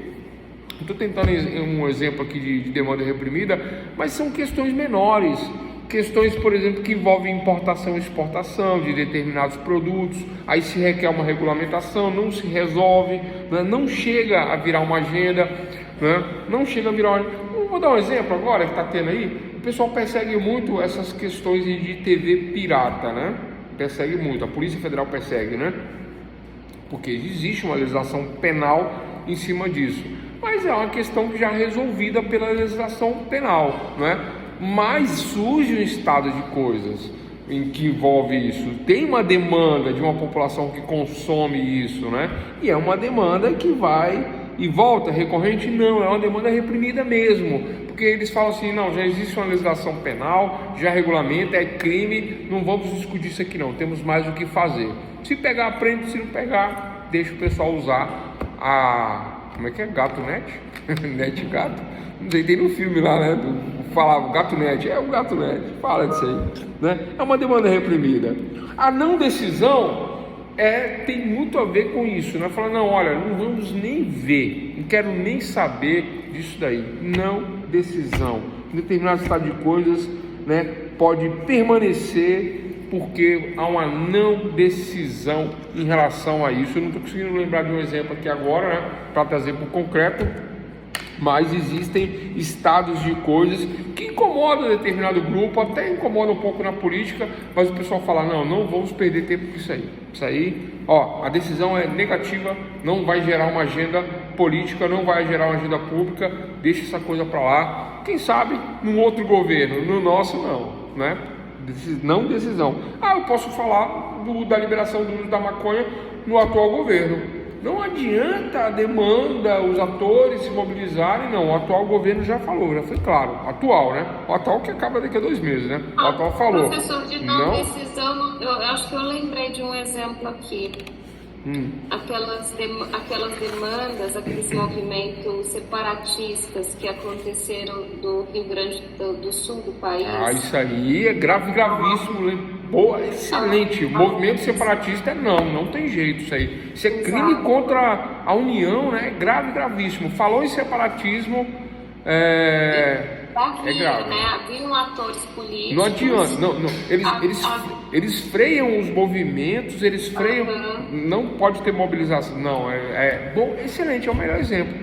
Estou tentando um exemplo aqui de demanda reprimida, mas são questões menores. Questões, por exemplo, que envolvem importação e exportação de determinados produtos. Aí se requer uma regulamentação, não se resolve, né? Não chega a virar uma agenda, né? Vou dar um exemplo agora que está tendo aí. O pessoal persegue muito essas questões de TV pirata, né? Persegue muito, a Polícia Federal persegue, né? Porque existe uma legislação penal em cima disso. Mas é uma questão que já é resolvida pela legislação penal, né? Mas surge um estado de coisas em que envolve isso. Tem uma demanda de uma população que consome isso, né? E é uma demanda que vai e volta, recorrente? Não, é uma demanda reprimida mesmo. Porque eles falam assim, não, já existe uma legislação penal, já regulamenta, é crime, não vamos discutir isso aqui não, temos mais o que fazer. Se pegar, prende, se não pegar, deixa o pessoal usar como é que é? Gato net? Net gato? Não sei, tem no filme lá, né? Falava gato net, o gato net, fala disso aí, né? É uma demanda reprimida. A não decisão tem muito a ver com isso, né? Fala, não, olha, não vamos nem ver, não quero nem saber disso daí. Não decisão. Em determinado estado de coisas, né, pode permanecer porque há uma não decisão em relação a isso. Eu não estou conseguindo lembrar de um exemplo aqui agora, né, para trazer para o concreto, mas existem estados de coisas que incomodam determinado grupo, até incomodam um pouco na política, mas o pessoal fala, não vamos perder tempo com isso aí, a decisão é negativa, não vai gerar uma agenda política, não vai gerar uma agenda pública, deixa essa coisa para lá, quem sabe num outro governo, no nosso não, né? Não decisão. Eu posso falar da liberação do uso da maconha no atual governo. Não adianta a demanda, os atores se mobilizarem, não. O atual governo já falou, já foi claro. Atual, né? O atual que acaba daqui a 2 meses, né? O atual falou. Professor, de não decisão, eu acho que eu lembrei de um exemplo aqui. Aquelas demandas, aqueles movimentos separatistas que aconteceram do Rio Grande do Sul do país. Isso aí é gravíssimo. Boa, excelente. O movimento separatista não tem jeito isso aí. Isso é crime contra a União, né? É gravíssimo. Falou em separatismo, grave. Né? Haviam atores políticos. Não adianta, eles freiam os movimentos, eles freiam, não pode ter mobilização, bom, excelente, é o melhor exemplo,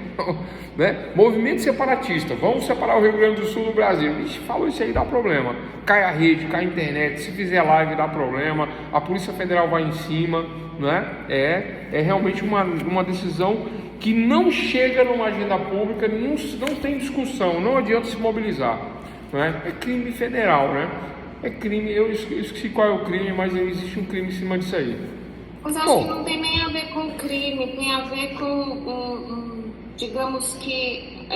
né? Movimento separatista, vamos separar o Rio Grande do Sul do Brasil. Falou isso aí, dá problema, cai a rede, cai a internet, se fizer live dá problema, a Polícia Federal vai em cima, né? É realmente uma decisão que não chega numa agenda pública, não tem discussão, não adianta se mobilizar, né? É crime federal, né? É crime, eu esqueci qual é o crime, mas existe um crime em cima disso aí. Mas acho que não tem nem a ver com crime, tem a ver com digamos que,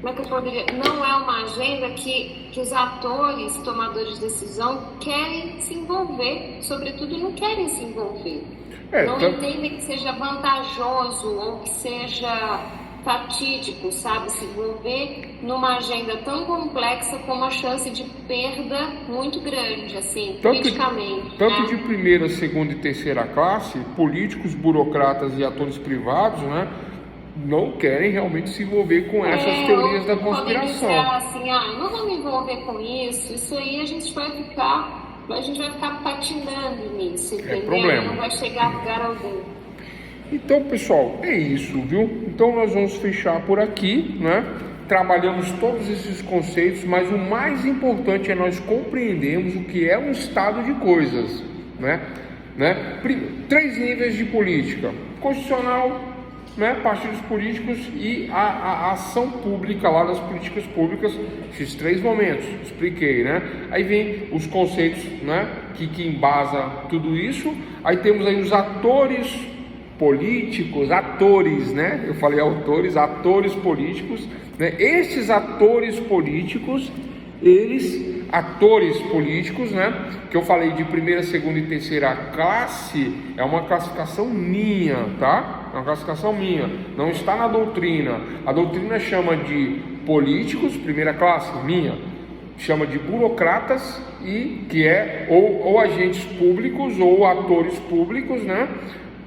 como é que eu poderia... Não é uma agenda que os atores, tomadores de decisão, querem se envolver, sobretudo não querem se envolver. Não entendem que seja vantajoso ou que seja fatídico, sabe, se envolver numa agenda tão complexa com uma chance de perda muito grande, assim, politicamente. Tanto de primeira, segunda e terceira classe, políticos, burocratas e atores privados, né, não querem realmente se envolver com essas teorias da conspiração. Assim, não vamos me envolver com isso aí a gente vai ficar patinando nisso, entendeu? Problema. Não vai chegar a lugar algum. Então, pessoal, é isso, viu? Então nós vamos fechar por aqui, né? trabalhamos todos esses conceitos, mas o mais importante é nós compreendermos o que é um estado de coisas, né? 3 níveis de política: constitucional, né, partidos políticos e a ação pública lá das políticas públicas. Esses 3 momentos, expliquei, né? Aí vem os conceitos, né, que embasa tudo isso. Aí temos aí os atores políticos, atores, né? Eu falei autores, atores políticos, né? Esses atores políticos, atores políticos, né? Que eu falei de primeira, segunda e terceira classe, é uma classificação minha, tá? É uma classificação minha, não está na doutrina. A doutrina chama de políticos, primeira classe, minha, chama de burocratas, e que é ou agentes públicos ou atores públicos, né?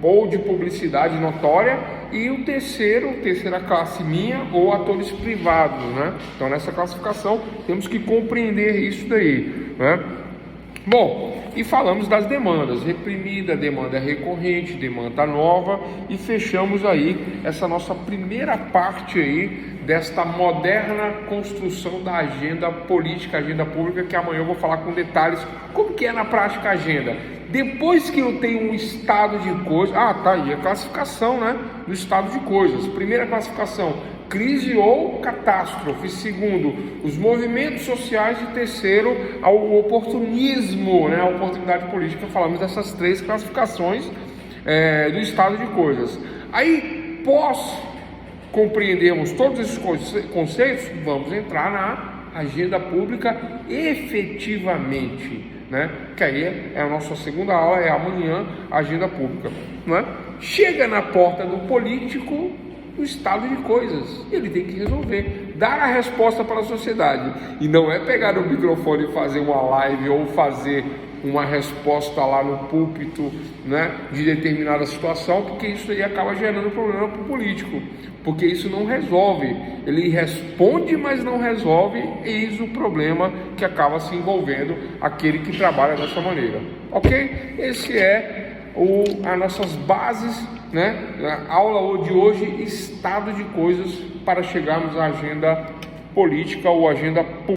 Ou de publicidade notória, e o terceira classe minha, ou atores privados, né? Então nessa classificação temos que compreender isso daí, né? Bom, e falamos das demandas: reprimida, demanda recorrente, demanda nova, e fechamos aí essa nossa primeira parte aí desta moderna construção da agenda política, agenda pública, que amanhã eu vou falar com detalhes como que é na prática a agenda. Depois que eu tenho um estado de coisas, tá aí a classificação, né, do estado de coisas. Primeira classificação: crise ou catástrofe. Segundo, os movimentos sociais. E terceiro, o oportunismo, né, a oportunidade política. Falamos dessas 3 classificações do estado de coisas. Aí, compreendermos todos esses conceitos, vamos entrar na agenda pública efetivamente, né? Que aí é a nossa segunda aula, é amanhã, a agenda pública, né? Chega na porta do político o estado de coisas, ele tem que resolver, dar a resposta para a sociedade, e não é pegar o microfone e fazer uma live ou fazer uma resposta lá no púlpito, né, de determinada situação, porque isso aí acaba gerando problema para o político, porque isso não resolve. Ele responde, mas não resolve, eis o problema que acaba se envolvendo aquele que trabalha dessa maneira, ok? Esse é as nossas bases, né? A aula de hoje: estado de coisas, para chegarmos à agenda política ou agenda pública.